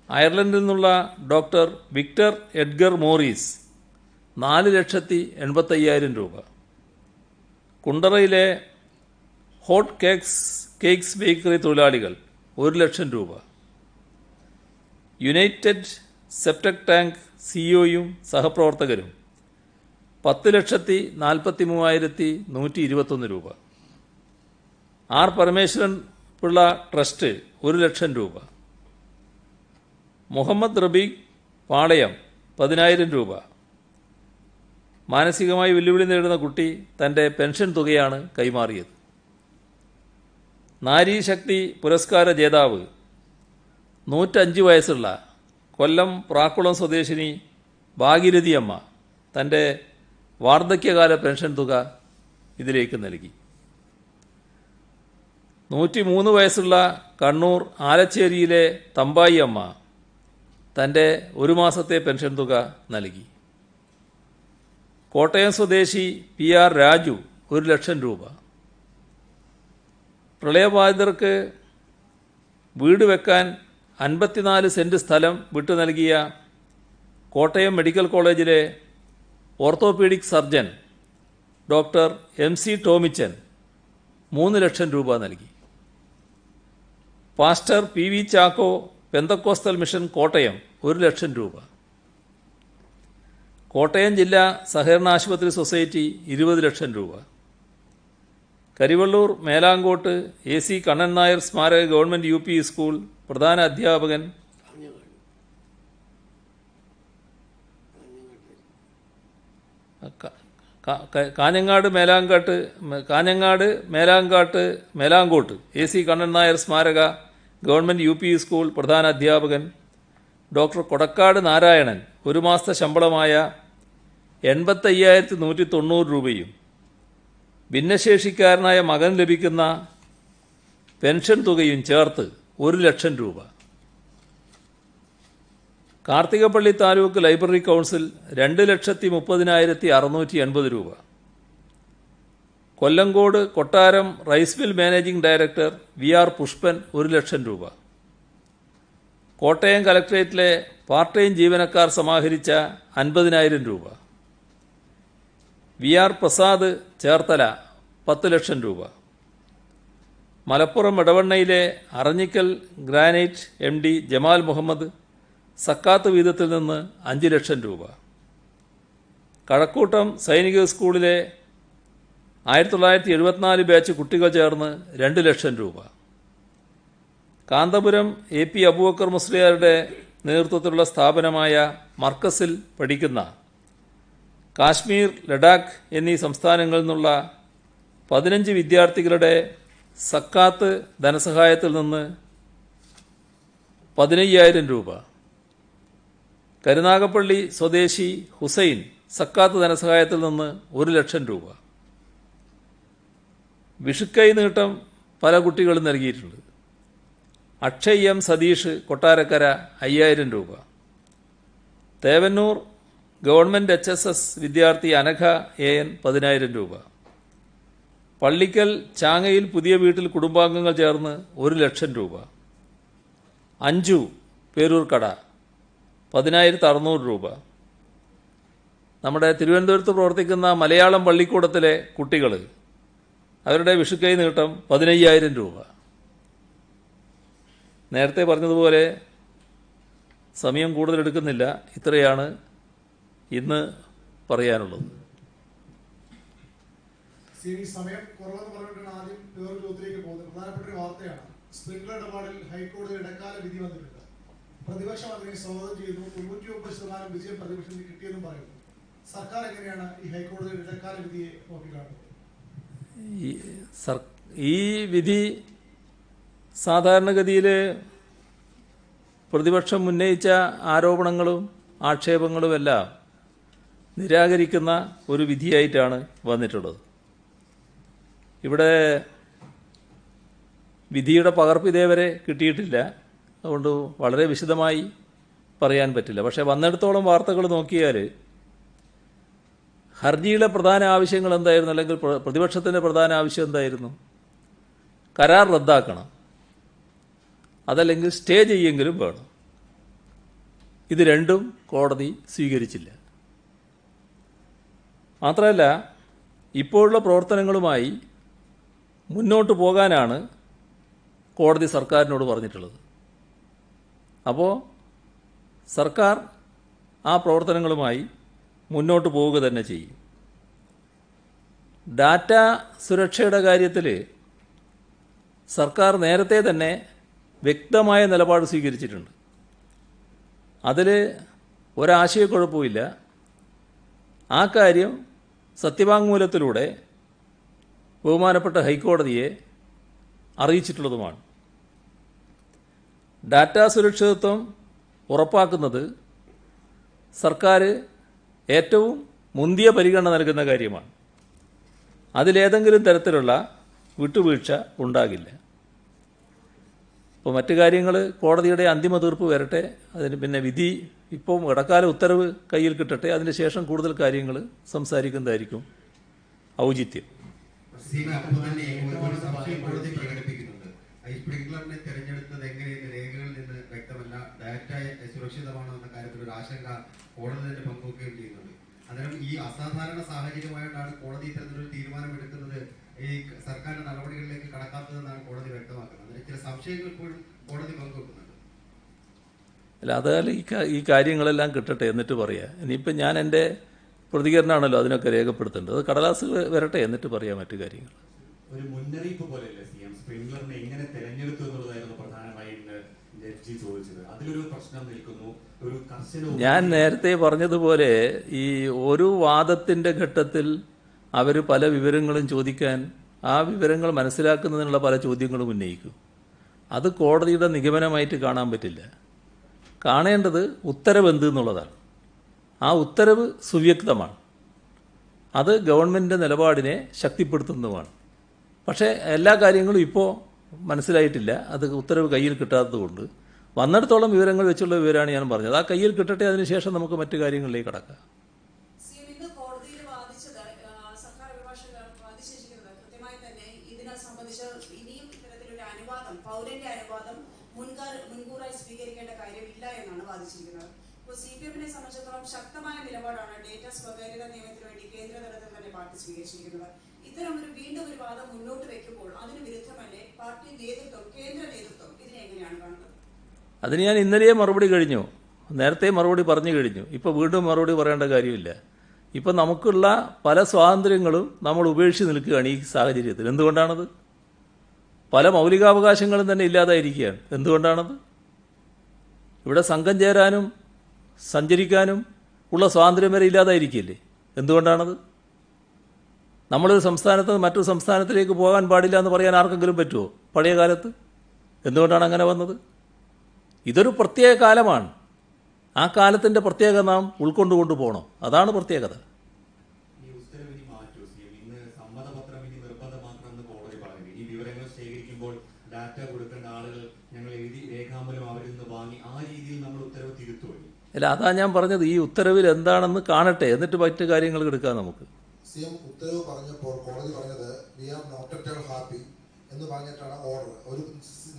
അയർലൻഡിൽ നിന്നുള്ള ഡോക്ടർ വിക്ടർ എഡ്ഗർ മോറിസ് 4,85,000 രൂപ. കുണ്ടറയിലെ ഹോട്ട് കേക്ക്സ് ബേക്കറി തൊഴിലാളികൾ 1 ലക്ഷം രൂപ. യുണൈറ്റഡ് സെപ്റ്റക് ടാങ്ക് സിഇഒയും സഹപ്രവർത്തകരും 10,43,121 രൂപ. ആർ പരമേശ്വരൻ പിള്ള ട്രസ്റ്റ് 1 ലക്ഷം രൂപ. മുഹമ്മദ് റബീഖ് പാളയം 10,000 രൂപ. മാനസികമായി വെല്ലുവിളി നേരിടുന്ന കുട്ടി തൻ്റെ പെൻഷൻ തുകയാണ് കൈമാറിയത്. നാരീശക്തി പുരസ്കാര ജേതാവ് 105 വയസ്സുള്ള കൊല്ലം പ്രാക്കുളം സ്വദേശിനി ഭാഗീരഥി അമ്മ തൻ്റെ വാർദ്ധക്യകാല പെൻഷൻ തുക ഇതിലേക്ക് നൽകി. 103 വയസ്സുള്ള കണ്ണൂർ ആലച്ചേരിയിലെ തമ്പായി അമ്മ തൻ്റെ 1 മാസത്തെ പെൻഷൻ തുക നൽകി. കോട്ടയം സ്വദേശി PR രാജു 1 ലക്ഷം രൂപ. പ്രളയബാധിതർക്ക് വീട് വെക്കാൻ 54 സെന്റ് സ്ഥലം വിട്ടു നൽകിയ കോട്ടയം മെഡിക്കൽ കോളേജിലെ orthopaedic surgeon doctor MC Tomichan 3 ലക്ഷം രൂപ നൽകി. Pastor PV Chacko Pentecostal mission Kottayam 1 ലക്ഷം രൂപ. കോട്ടയം ജില്ലാ സഹകരണ ആശുപത്രി സൊസൈറ്റി 20 ലക്ഷം രൂപ. കരിവള്ളൂർ മേലാങ്കോട്ട് AC കണ്ണൻ നായർ സ്മാരക ഗവൺമെൻറ് UP സ്കൂൾ പ്രധാന അധ്യാപകൻ കാഞ്ഞങ്ങാട് മേലാങ്കോട്ട് AC കണ്ണൻ നായർ സ്മാരക ഗവൺമെൻറ് UP സ്കൂൾ പ്രധാന അധ്യാപകൻ ഡോക്ടർ കൊടക്കാട് നാരായണൻ 1 മാസത്തെ ശമ്പളമായ 85,190 രൂപയും ഭിന്നശേഷിക്കാരനായ മകൻ ലഭിക്കുന്ന പെൻഷൻ തുകയും ചേർത്ത് 1 ലക്ഷം രൂപ. കാർത്തികപ്പള്ളി താലൂക്ക് ലൈബ്രറി കൗൺസിൽ 2,30,680 രൂപ. Kollengode Kottaram rice mill managing director VR Pushpan 1 ലക്ഷം രൂപ. കോട്ടയം കലക്ട്രേറ്റിലെ പാർട്ട് ടൈം ജീവനക്കാർ സമാഹരിച്ച 50,000 രൂപ. VR പ്രസാദ് ചേർത്തല 10 ലക്ഷം രൂപ. മലപ്പുറം ഇടവണ്ണയിലെ അറഞ്ഞിക്കൽ ഗ്രാനൈറ്റ് MD ജമാൽ മുഹമ്മദ് സക്കാത്ത് വീതത്തിൽ നിന്ന് 5 ലക്ഷം രൂപ. കഴക്കൂട്ടം സൈനിക സ്കൂളിലെ 1974 ബാച്ച് കുട്ടികൾ ചേർന്ന് 2 ലക്ഷം രൂപ. കാന്തപുരം AP അബൂബക്കർ മുസ്ലിയാരുടെ നേതൃത്വത്തിലുള്ള സ്ഥാപനമായ മർക്കസിൽ പഠിക്കുന്ന കാശ്മീർ, ലഡാക്ക് എന്നീ സംസ്ഥാനങ്ങളിൽ നിന്നുള്ള 15 വിദ്യാർത്ഥികളുടെ സക്കാത്ത് ധനസഹായത്തിൽ നിന്ന് 15,000 രൂപ. കരുനാഗപ്പള്ളി സ്വദേശി ഹുസൈൻ സക്കാത്ത് ധനസഹായത്തിൽ നിന്ന് 1 ലക്ഷം രൂപ. വിഷുക്കൈ നീട്ടം പല കുട്ടികളും നൽകിയിട്ടുണ്ട്. അക്ഷയ് M സതീഷ് കൊട്ടാരക്കര 5,000 രൂപ. തേവന്നൂർ ഗവൺമെൻറ് HSS വിദ്യാർത്ഥി അനഘ AN 10,000 രൂപ. പള്ളിക്കൽ ചാങ്ങയിൽ പുതിയ വീട്ടിൽ കുടുംബാംഗങ്ങൾ ചേർന്ന് 1 ലക്ഷം രൂപ. അഞ്ചു പേരൂർക്കട 10,600 രൂപ. നമ്മുടെ തിരുവനന്തപുരത്ത് പ്രവർത്തിക്കുന്ന മലയാളം പള്ളിക്കൂടത്തിലെ കുട്ടികൾ അവരുടെ വിഷുക്കൈ നീട്ടം 15,000 രൂപ. നേരത്തെ പറഞ്ഞതുപോലെ സമയം കൂടുതലെടുക്കുന്നില്ല. ഇത്രയാണ് ഇന്ന് പറയാനുള്ളത്. സമയം കുറവെന്ന് പറഞ്ഞിട്ടാണ് ആദ്യം വേറൊരു ചോദ്യത്തിലേക്ക് പോകുന്നത്. പ്രധാനപ്പെട്ട ഒരു വാർത്തയാണ്. സ്പ്രിംഗ്ലർ ഇടപാടിൽ ഹൈക്കോടതി ഇടക്കാല വിധി വന്നിട്ടുണ്ട്. പ്രതിപക്ഷം അതിനെ സ്വാഗതം ചെയ്യുന്നു. 99% വിജയം പ്രതിപക്ഷത്തിന് കിട്ടിയെന്നും പറയുന്നു. സർക്കാർ എങ്ങനെയാണ് ഈ ഹൈക്കോടതിയുടെ ഇടക്കാല വിധിയെ നോക്കിക്കാണുന്നത്? ഈ വിധി സാധാരണഗതിയിൽ പ്രതിപക്ഷം ഉന്നയിച്ച ആരോപണങ്ങളും ആക്ഷേപങ്ങളുമെല്ലാം നിരാകരിക്കുന്ന ഒരു വിധിയായിട്ടാണ് വന്നിട്ടുള്ളത്. ഇവിടെ വിധിയുടെ പകർപ്പ് ഇതേവരെ കിട്ടിയിട്ടില്ല. അതുകൊണ്ട് വളരെ വിശദമായി പറയാൻ പറ്റില്ല. പക്ഷേ വന്നിടത്തോളം വാർത്തകൾ നോക്കിയാൽ ഹർജിയുടെ പ്രധാന ആവശ്യങ്ങൾ എന്തായിരുന്നു, അല്ലെങ്കിൽ പ്രതിപക്ഷത്തിൻ്റെ പ്രധാന ആവശ്യം എന്തായിരുന്നു? കരാർ റദ്ദാക്കണം, അതല്ലെങ്കിൽ സ്റ്റേ ചെയ്യെങ്കിലും വേണം. ഇത് രണ്ടും കോടതി സ്വീകരിച്ചില്ല. മാത്രമല്ല, ഇപ്പോഴുള്ള പ്രവർത്തനങ്ങളുമായി മുന്നോട്ട് പോകാനാണ് കോടതി സർക്കാരിനോട് പറഞ്ഞിട്ടുള്ളത്. അപ്പോൾ സർക്കാർ ആ പ്രവർത്തനങ്ങളുമായി മുന്നോട്ട് പോവുക തന്നെ ചെയ്യും. ഡാറ്റ സുരക്ഷയുടെ കാര്യത്തിൽ സർക്കാർ നേരത്തെ തന്നെ വ്യക്തമായ നിലപാട് സ്വീകരിച്ചിട്ടുണ്ട്. അതിൽ ഒരാശയക്കുഴപ്പമില്ല. ആ കാര്യം സത്യവാങ്മൂലത്തിലൂടെ ബഹുമാനപ്പെട്ട ഹൈക്കോടതിയെ അറിയിച്ചിട്ടുള്ളതുമാണ്. ഡാറ്റാ സുരക്ഷിതത്വം ഉറപ്പാക്കുന്നത് സർക്കാർ ഏറ്റവും മുന്തിയ പരിഗണന നൽകുന്ന കാര്യമാണ്. അതിലേതെങ്കിലും തരത്തിലുള്ള വിട്ടുവീഴ്ച ഉണ്ടാകില്ല. ഇപ്പോൾ മറ്റു കാര്യങ്ങൾ കോടതിയുടെ അന്തിമ തീർപ്പ് വരട്ടെ, അതിന് പിന്നെ വിധി ഇപ്പം ഇടക്കാല ഉത്തരവ് കയ്യിൽ കിട്ടട്ടെ, അതിന് ശേഷം കൂടുതൽ കാര്യങ്ങൾ സംസാരിക്കുന്നതായിരിക്കും ഔചിത്യം. സ്പ്രിംഗ്ലറിനെ തെരഞ്ഞെടുത്തത് എങ്ങനെയെന്ന് രേഖകളിൽ നിന്ന് വ്യക്തമല്ല. ഡാറ്റ സുരക്ഷിതമാണോ എന്ന കാര്യത്തിൽ ഒരു ആശങ്ക കോടതി തന്നെ പങ്കുവെക്കുകയും ചെയ്യുന്നുണ്ട്. അന്നേരം ഈ അസാധാരണ സാഹചര്യമായിട്ടാണ് കോടതി ഇത്തരത്തിലൊരു തീരുമാനമെടുക്കുന്നത്, ഈ സർക്കാരിന്റെ നടപടികളിലേക്ക് കടക്കാത്തതെന്നാണ് കോടതി വ്യക്തമാക്കുന്നത്. അതിന് ചില സംശയങ്ങൾ ഇപ്പോഴും കോടതി പങ്കുവെക്കുന്നുണ്ട്. അല്ല, അതായത് ഈ കാര്യങ്ങളെല്ലാം കിട്ടട്ടെ എന്നിട്ട് പറയാം. ഇനിയിപ്പോൾ ഞാൻ എൻ്റെ പ്രതികരണമാണല്ലോ അതിനൊക്കെ രേഖപ്പെടുത്തേണ്ടത്. അത് കടലാസ് വരട്ടെ എന്നിട്ട് പറയാം മറ്റു കാര്യങ്ങൾ. ഒരു മുന്നറിയിപ്പ് പോലെയല്ലേ സിഎം സ്പ്രിംഗ്ലറിനെ എങ്ങനെ തെരഞ്ഞെടുത്തു എന്നുള്ളതായിരുന്നു പ്രധാനമായും ജഡ്ജി ചോദിച്ചത്. അതിലൊരു പ്രശ്നം നിൽക്കുന്നു. ഒരു കർശന ഞാൻ നേരത്തെ പറഞ്ഞതുപോലെ ഈ ഒരു വാദത്തിൻ്റെ ഘട്ടത്തിൽ അവർ പല വിവരങ്ങളും ചോദിക്കാൻ, ആ വിവരങ്ങൾ മനസ്സിലാക്കുന്നതിനുള്ള പല ചോദ്യങ്ങളും ഉന്നയിക്കും. അത് കോടതിയുടെ നിഗമനമായിട്ട് കാണാൻ പറ്റില്ല. കാണേണ്ടത് ഉത്തരവ് എന്ത് എന്നുള്ളതാണ്. ആ ഉത്തരവ് സുവ്യക്തമാണ്. അത് ഗവൺമെൻറ്റിൻ്റെ നിലപാടിനെ ശക്തിപ്പെടുത്തുന്നതുമാണ്. പക്ഷേ എല്ലാ കാര്യങ്ങളും ഇപ്പോൾ മനസ്സിലായിട്ടില്ല. അത് ഉത്തരവ് കയ്യിൽ കിട്ടാത്തതുകൊണ്ട് വന്നിടത്തോളം വിവരങ്ങൾ വെച്ചുള്ള വിവരമാണ് ഞാൻ പറഞ്ഞത്. ആ കയ്യിൽ കിട്ടട്ടെ, അതിനുശേഷം നമുക്ക് മറ്റു കാര്യങ്ങളിലേക്ക് കടക്കാം. മുൻകൂറായി സ്വീകരിക്കേണ്ട കാര്യമില്ല എന്നാണ് വാദിച്ചിരിക്കുന്നത്. ഇപ്പോൾ CPM-നെ സംബന്ധിച്ചിടത്തോളം ശക്തമായ നിലപാടാണ് ഡേറ്റ സ്വകാര്യത നിയമത്തിന് വേണ്ടി കേന്ദ്ര തലത്തിൽ തന്നെ പാർട്ടി സ്വീകരിച്ചിരിക്കുന്നത്. ഇത്തരം വീണ്ടും ഒരു വാദം മുന്നോട്ട് വെക്കുമ്പോൾ അതിന് വിരുദ്ധമല്ലേ പാർട്ടി നേതൃത്വം, കേന്ദ്ര നേതൃത്വം ഇതിനെ എങ്ങനെയാണ് കാണുന്നത്? അതിന് ഞാൻ ഇന്നലെയെ മറുപടി കഴിഞ്ഞു, നേരത്തെ മറുപടി പറഞ്ഞു കഴിഞ്ഞു. ഇപ്പോൾ വീണ്ടും മറുപടി പറയേണ്ട കാര്യമില്ല. ഇപ്പം നമുക്കുള്ള പല സ്വാതന്ത്ര്യങ്ങളും നമ്മൾ ഉപേക്ഷിച്ച് നിൽക്കുകയാണ് ഈ സാഹചര്യത്തിൽ. എന്തുകൊണ്ടാണത്? പല മൗലികാവകാശങ്ങളും തന്നെ ഇല്ലാതായിരിക്കുകയാണ്. എന്തുകൊണ്ടാണത്? ഇവിടെ സംഘം ചേരാനും സഞ്ചരിക്കാനും ഉള്ള സ്വാതന്ത്ര്യം വരെ ഇല്ലാതായിരിക്കില്ലേ? എന്തുകൊണ്ടാണത്? നമ്മളൊരു സംസ്ഥാനത്ത് മറ്റൊരു സംസ്ഥാനത്തിലേക്ക് പോകാൻ പാടില്ല എന്ന് പറയാൻ ആർക്കെങ്കിലും പറ്റുമോ പഴയ കാലത്ത്? എന്തുകൊണ്ടാണ് അങ്ങനെ വന്നത്? ഇതൊരു പ്രത്യേക കാലമാണ്. ആ കാലത്തിൻ്റെ പ്രത്യേകത നാം ഉൾക്കൊണ്ടുകൊണ്ട് പോകണം. അതാണ് പ്രത്യേകത. ഡാറ്റ കൊടുക്കേണ്ട ആളുകൾ ഞങ്ങൾ എഴുതി രേഖാമൂലം അവരിൽ നിന്ന് വാങ്ങി, ആ രീതിയിൽ നമ്മൾ ഉത്തരവ് തിരുത്തുമല്ലോ. അല്ല, അതാ ഞാൻ പറഞ്ഞത്. ഈ ഉത്തരവിൽ എന്താണെന്ന് കാണട്ടെ, എന്നിട്ട് മറ്റു കാര്യങ്ങൾ എടുക്കാം നമുക്ക്. സിഎം ഉത്തരവ് പറഞ്ഞപ്പോൾ കോടതി പറഞ്ഞത് we are not at all happy എന്ന് പറഞ്ഞിട്ടാണ് ഓർഡർ. ഒരു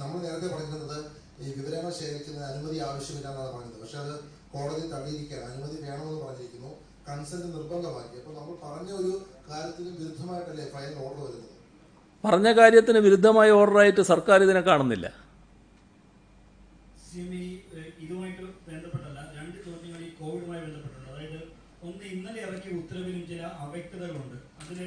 നമ്മൾ നേരത്തെ പറഞ്ഞിരുന്നത് ഈ വിവരങ്ങൾ ശേഖരിക്കുന്നതിന് അനുമതി ആവശ്യമില്ല എന്നാണ് പറഞ്ഞത്. പക്ഷെ അത് കോടതി തള്ളിയിരിക്കുകയാണ്. അനുമതി വേണമെന്ന് പറഞ്ഞിരിക്കുന്നു, കൺസെന്റ് നിർബന്ധമാക്കി. അപ്പോൾ നമ്മൾ പറഞ്ഞ ഒരു കാര്യത്തിന് വിരുദ്ധമായിട്ടല്ലേ ഫൈനൽ ഓർഡർ വരുന്നത്? പറഞ്ഞ കാര്യത്തിന് വിരുദ്ധമായ ഓർഡറായിട്ട് സർക്കാർ ഇതിനെ കാണുന്നില്ല. ഇതുമായിട്ട് ബന്ധപ്പെട്ടല്ല, രണ്ട് ചോദ്യങ്ങൾ ഈ കോവിഡുമായി ബന്ധപ്പെട്ടുണ്ട്. അതായത് ഒന്ന്, ഇന്നലെ ഇറക്കിയ ഉത്തരവിലും ചില അവ്യക്തതകളുണ്ട്. അതിൽ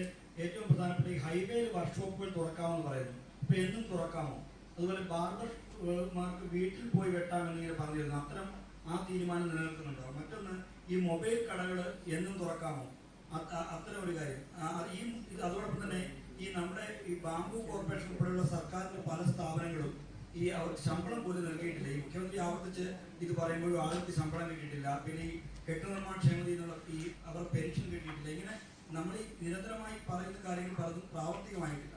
ഏറ്റവും പ്രധാനപ്പെട്ട ഈ ഹൈവേയിൽ വർക്ക്ഷോപ്പുകൾ തുറക്കാമെന്ന് പറയുന്നു. ഇപ്പൊ എന്നും തുറക്കാമോ? അതുപോലെ ബാർബർമാർക്ക് വീട്ടിൽ പോയി വെട്ടാമെന്നിങ്ങനെ പറഞ്ഞിരുന്നു. അത്തരം ആ തീരുമാനം നിലനിൽക്കുന്നുണ്ടോ? മറ്റൊന്ന്, ഈ മൊബൈൽ കടകൾ എന്നും തുറക്കാമോ? അത്തരം ഒരു കാര്യം. അതോടൊപ്പം തന്നെ ഈ നമ്മുടെ ഈ ബാംബു കോർപ്പറേഷൻ ഉൾപ്പെടെയുള്ള സർക്കാരിന്റെ പല സ്ഥാപനങ്ങളും ഈ അവർക്ക് ശമ്പളം പോലും നൽകിയിട്ടില്ല. ഈ മുഖ്യമന്ത്രി ആവർത്തിച്ച് ഇത് പറയുമ്പോഴും ആളുകൾക്ക് ശമ്പളം കിട്ടിയിട്ടില്ല. പിന്നെ ഈ കെട്ടുനിർമ്മാണ ക്ഷേമതി എന്നുള്ള ഈ അവർ പെൻഷൻ കിട്ടിയിട്ടില്ല. ഇങ്ങനെ നമ്മൾ ഈ നിരന്തരമായി പറയുന്ന കാര്യങ്ങൾ പലതും പ്രാവർത്തികമായിട്ടില്ല.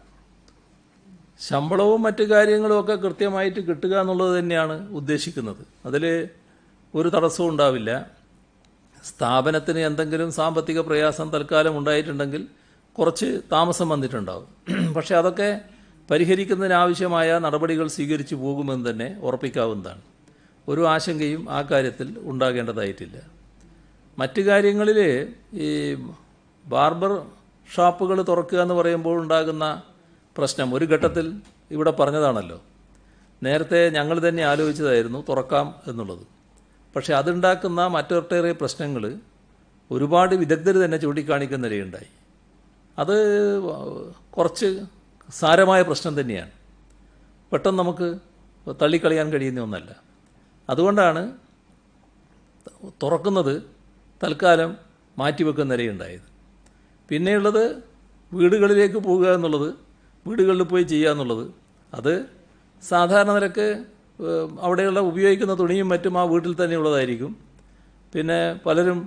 ശമ്പളവും മറ്റു കാര്യങ്ങളും ഒക്കെ കൃത്യമായിട്ട് കിട്ടുക എന്നുള്ളത് തന്നെയാണ് ഉദ്ദേശിക്കുന്നത്. അതിൽ ഒരു തടസ്സവും ഉണ്ടാവില്ല. സ്ഥാപനത്തിന് എന്തെങ്കിലും സാമ്പത്തിക പ്രയാസം തൽക്കാലം ഉണ്ടായിട്ടുണ്ടെങ്കിൽ കുറച്ച് താമസം വന്നിട്ടുണ്ടാവും. പക്ഷെ അതൊക്കെ പരിഹരിക്കുന്നതിനാവശ്യമായ നടപടികൾ സ്വീകരിച്ചു പോകുമെന്ന് തന്നെ ഉറപ്പിക്കാവുന്നതാണ്. ഒരു ആശങ്കയും ആ കാര്യത്തിൽ ഉണ്ടാകേണ്ടതായിട്ടില്ല. മറ്റു കാര്യങ്ങളിൽ ഈ ബാർബർ ഷാപ്പുകൾ തുറക്കുക എന്ന് പറയുമ്പോൾ ഉണ്ടാകുന്ന പ്രശ്നം ഒരു ഘട്ടത്തിൽ ഇവിടെ പറഞ്ഞതാണല്ലോ. നേരത്തെ ഞങ്ങൾ തന്നെ ആലോചിച്ചതായിരുന്നു തുറക്കാം എന്നുള്ളത്. പക്ഷെ അതുണ്ടാക്കുന്ന മറ്റൊട്ടേറെ പ്രശ്നങ്ങൾ ഒരുപാട് വിദഗ്ധർ തന്നെ ചൂണ്ടിക്കാണിക്കുന്നിടയുണ്ടായി. അത് കുറച്ച് സാരമായ പ്രശ്നം തന്നെയാണ്. പെട്ടെന്ന് നമുക്ക് തള്ളിക്കളയാൻ കഴിയുന്ന ഒന്നല്ല. അതുകൊണ്ടാണ് തുറക്കുന്നത് തൽക്കാലം മാറ്റിവെക്കുന്നതിടയുണ്ടായത്. പിന്നെയുള്ളത് വീടുകളിലേക്ക് പോകുക എന്നുള്ളത്, വീടുകളിൽ പോയി ചെയ്യുക എന്നുള്ളത്, അത് സാധാരണ നിലക്ക് അവിടെയുള്ള ഉപയോഗിക്കുന്ന തുണിയും മറ്റും ആ വീട്ടിൽ തന്നെ ഉള്ളതായിരിക്കും. പിന്നെ പലരും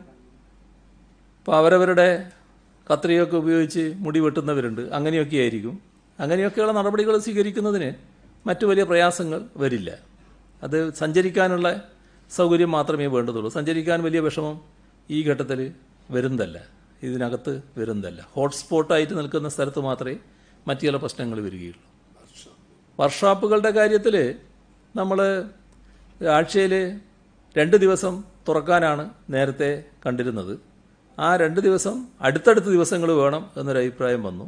ഇപ്പോൾ അവരവരുടെ കത്രിയൊക്കെ ഉപയോഗിച്ച് മുടി വെട്ടുന്നവരുണ്ട്. അങ്ങനെയൊക്കെ ആയിരിക്കും. അങ്ങനെയൊക്കെയുള്ള നടപടികൾ സ്വീകരിക്കുന്നതിന് മറ്റു വലിയ പ്രയാസങ്ങൾ വരില്ല. അത് സഞ്ചരിക്കാനുള്ള സൗകര്യം മാത്രമേ വേണ്ടതുള്ളൂ. സഞ്ചരിക്കാൻ വലിയ വിഷമം ഈ ഘട്ടത്തിൽ വരുന്നതല്ല, ഇതിനകത്ത് വരുന്നതല്ല. ഹോട്ട്സ്പോട്ടായിട്ട് നിൽക്കുന്ന സ്ഥലത്ത് മാത്രമേ മറ്റു ചില പ്രശ്നങ്ങൾ വരികയുള്ളൂ. വർക്ക്ഷോപ്പുകളുടെ കാര്യത്തിൽ നമ്മൾ ആഴ്ചയിൽ 2 ദിവസം തുറക്കാനാണ് നേരത്തെ കണ്ടിരുന്നത്. ആ 2 ദിവസം അടുത്തടുത്ത ദിവസങ്ങൾ വേണം എന്നൊരഭിപ്രായം വന്നു.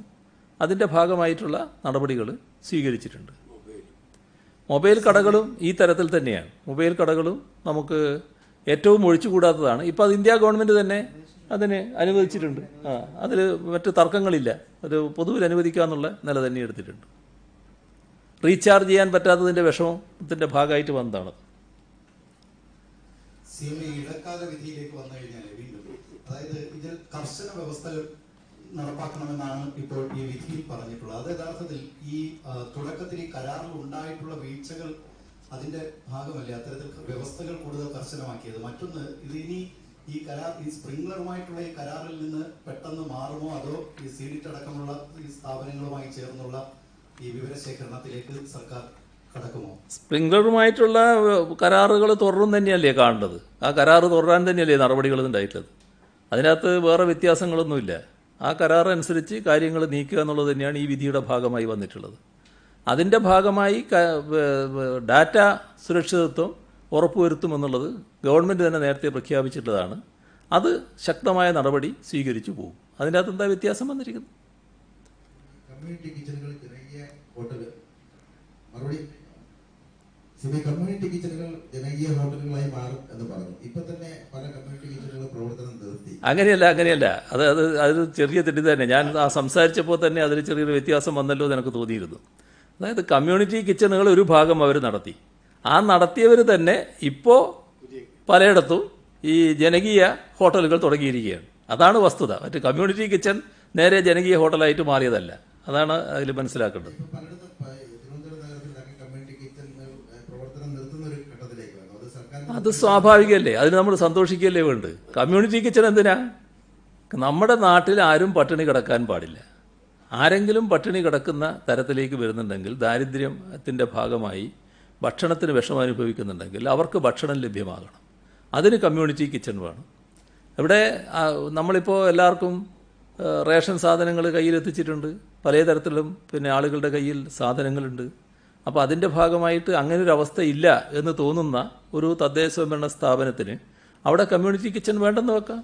അതിൻ്റെ ഭാഗമായിട്ടുള്ള നടപടികൾ സ്വീകരിച്ചിട്ടുണ്ട്. മൊബൈൽ കടകളും ഈ തരത്തിൽ തന്നെയാണ്. മൊബൈൽ കടകളും നമുക്ക് ഏറ്റവും ഒഴിച്ചുകൂടാത്തതാണ്. ഇപ്പോൾ അത് ഇന്ത്യ ഗവൺമെൻറ് തന്നെ അതിന് അനുവദിച്ചിട്ടുണ്ട്. അതിൽ മറ്റ് തർക്കങ്ങളില്ല. അത് പൊതുവിൽ അനുവദിക്കാമെന്നുള്ള നില തന്നെ എടുത്തിട്ടുണ്ട്. റീചാർജ് ചെയ്യാൻ പറ്റാത്തതിൻ്റെ വിഷമത്തിൻ്റെ ഭാഗമായിട്ട് വന്നതാണ്. ഇടക്കാല വിധിയിലേക്ക് വന്നു കഴിഞ്ഞാൽ വീണ്ടും, അതായത് ഇതിൽ കർശന വ്യവസ്ഥകൾ നടപ്പാക്കണമെന്നാണ് ഇപ്പോൾ ഈ വിധിയിൽ പറഞ്ഞിട്ടുള്ളത്. അത് യഥാർത്ഥത്തിൽ ഈ തുടക്കത്തിൽ ഈ കരാറിൽ ഉണ്ടായിട്ടുള്ള വീഴ്ചകൾ അതിന്റെ ഭാഗമല്ലേ അത്തരത്തിൽ വ്യവസ്ഥകൾ കൂടുതൽ കർശനമാക്കിയത്? മറ്റൊന്ന്, ഇത് ഇനി ഈ കരാർ ഈ സ്പ്രിംഗ്ലറുമായിട്ടുള്ള ഈ കരാറിൽ നിന്ന് പെട്ടെന്ന് മാറുമോ, അതോ ഈ സീഡിറ്റ് അടക്കമുള്ള ഈ സ്ഥാപനങ്ങളുമായി ചേർന്നുള്ള ഈ വിവരശേഖരണത്തിലേക്ക് സർക്കാർ കടക്കുമോ? സ്പ്രിംഗ്ലറുമായിട്ടുള്ള കരാറുകൾ തുടരും തന്നെയല്ലേ കാണേണ്ടത്. ആ കരാറ് തുടരാൻ തന്നെയല്ലേ നടപടികൾ ഉണ്ടായിട്ടുള്ളത്. അതിനകത്ത് വേറെ വ്യത്യാസങ്ങളൊന്നുമില്ല. ആ കരാർ അനുസരിച്ച് കാര്യങ്ങൾ നീക്കുക എന്നുള്ളത് തന്നെയാണ് ഈ വിധിയുടെ ഭാഗമായി വന്നിട്ടുള്ളത്. അതിൻ്റെ ഭാഗമായി ഡാറ്റ സുരക്ഷിതത്വം ഉറപ്പുവരുത്തുമെന്നുള്ളത് ഗവൺമെൻറ് തന്നെ നേരത്തെ പ്രഖ്യാപിച്ചിട്ടുള്ളതാണ്. അത് ശക്തമായ നടപടി സ്വീകരിച്ചു പോകും. അതിനകത്ത് എന്താ വ്യത്യാസം വന്നിരിക്കുന്നത്? കമ്മ്യൂണിറ്റി കിച്ചണുകൾ ജനകീയ ഹോട്ടലുകൾ മറുപടി കമ്മ്യൂണിറ്റി കിച്ചണുകൾ ജനകീയ ഹോട്ടലുകളായി മാറും എന്ന് പറഞ്ഞു. ഇപ്പൊ തന്നെ പല കമ്മ്യൂണിറ്റി കിച്ചണുകൾ പ്രവർത്തനം നിർത്തി. അങ്ങനെയല്ല. അത് ചെറിയ തെറ്റി തന്നെ. ഞാൻ ആ സംസാരിച്ചപ്പോൾ തന്നെ അതിൽ ചെറിയൊരു വ്യത്യാസം വന്നല്ലോ എന്ന് എനിക്ക് തോന്നിയിരുന്നു. അതായത് കമ്മ്യൂണിറ്റി കിച്ചണുകൾ ഒരു ഭാഗം അവർ നടത്തി. ആ നടത്തിയവർ തന്നെ ഇപ്പോൾ പലയിടത്തും ഈ ജനകീയ ഹോട്ടലുകൾ തുടങ്ങിയിരിക്കുകയാണ്. അതാണ് വസ്തുത. മറ്റ് കമ്മ്യൂണിറ്റി കിച്ചൺ നേരെ ജനകീയ ഹോട്ടലായിട്ട് മാറിയതല്ല. അതാണ് അതിൽ മനസ്സിലാക്കേണ്ടത്. അത് സ്വാഭാവികമല്ലേ. അതിന് നമ്മൾ സന്തോഷിക്കുകയല്ലേ വേണ്ടത്. കമ്മ്യൂണിറ്റി കിച്ചൺ എന്തിനാ? നമ്മുടെ നാട്ടിൽ ആരും പട്ടിണി കിടക്കാൻ പാടില്ല. ആരെങ്കിലും പട്ടിണി കിടക്കുന്ന തരത്തിലേക്ക് വരുന്നുണ്ടെങ്കിൽ, ദാരിദ്ര്യത്തിൻ്റെ ഭാഗമായി ഭക്ഷണത്തിന് വിഷമം അനുഭവിക്കുന്നുണ്ടെങ്കിൽ അവർക്ക് ഭക്ഷണം ലഭ്യമാകണം. അതിന് കമ്മ്യൂണിറ്റി കിച്ചൺ വേണം. ഇവിടെ നമ്മളിപ്പോൾ എല്ലാവർക്കും റേഷൻ സാധനങ്ങൾ കയ്യിലെത്തിച്ചിട്ടുണ്ട്. പല തരത്തിലും പിന്നെ ആളുകളുടെ കയ്യിൽ സാധനങ്ങളുണ്ട്. അപ്പോൾ അതിൻ്റെ ഭാഗമായിട്ട് അങ്ങനൊരു അവസ്ഥ ഇല്ല എന്ന് തോന്നുന്ന ഒരു തദ്ദേശ സ്വയംഭരണ സ്ഥാപനത്തിന് അവിടെ കമ്മ്യൂണിറ്റി കിച്ചൺ വേണ്ടെന്ന് വെക്കാം.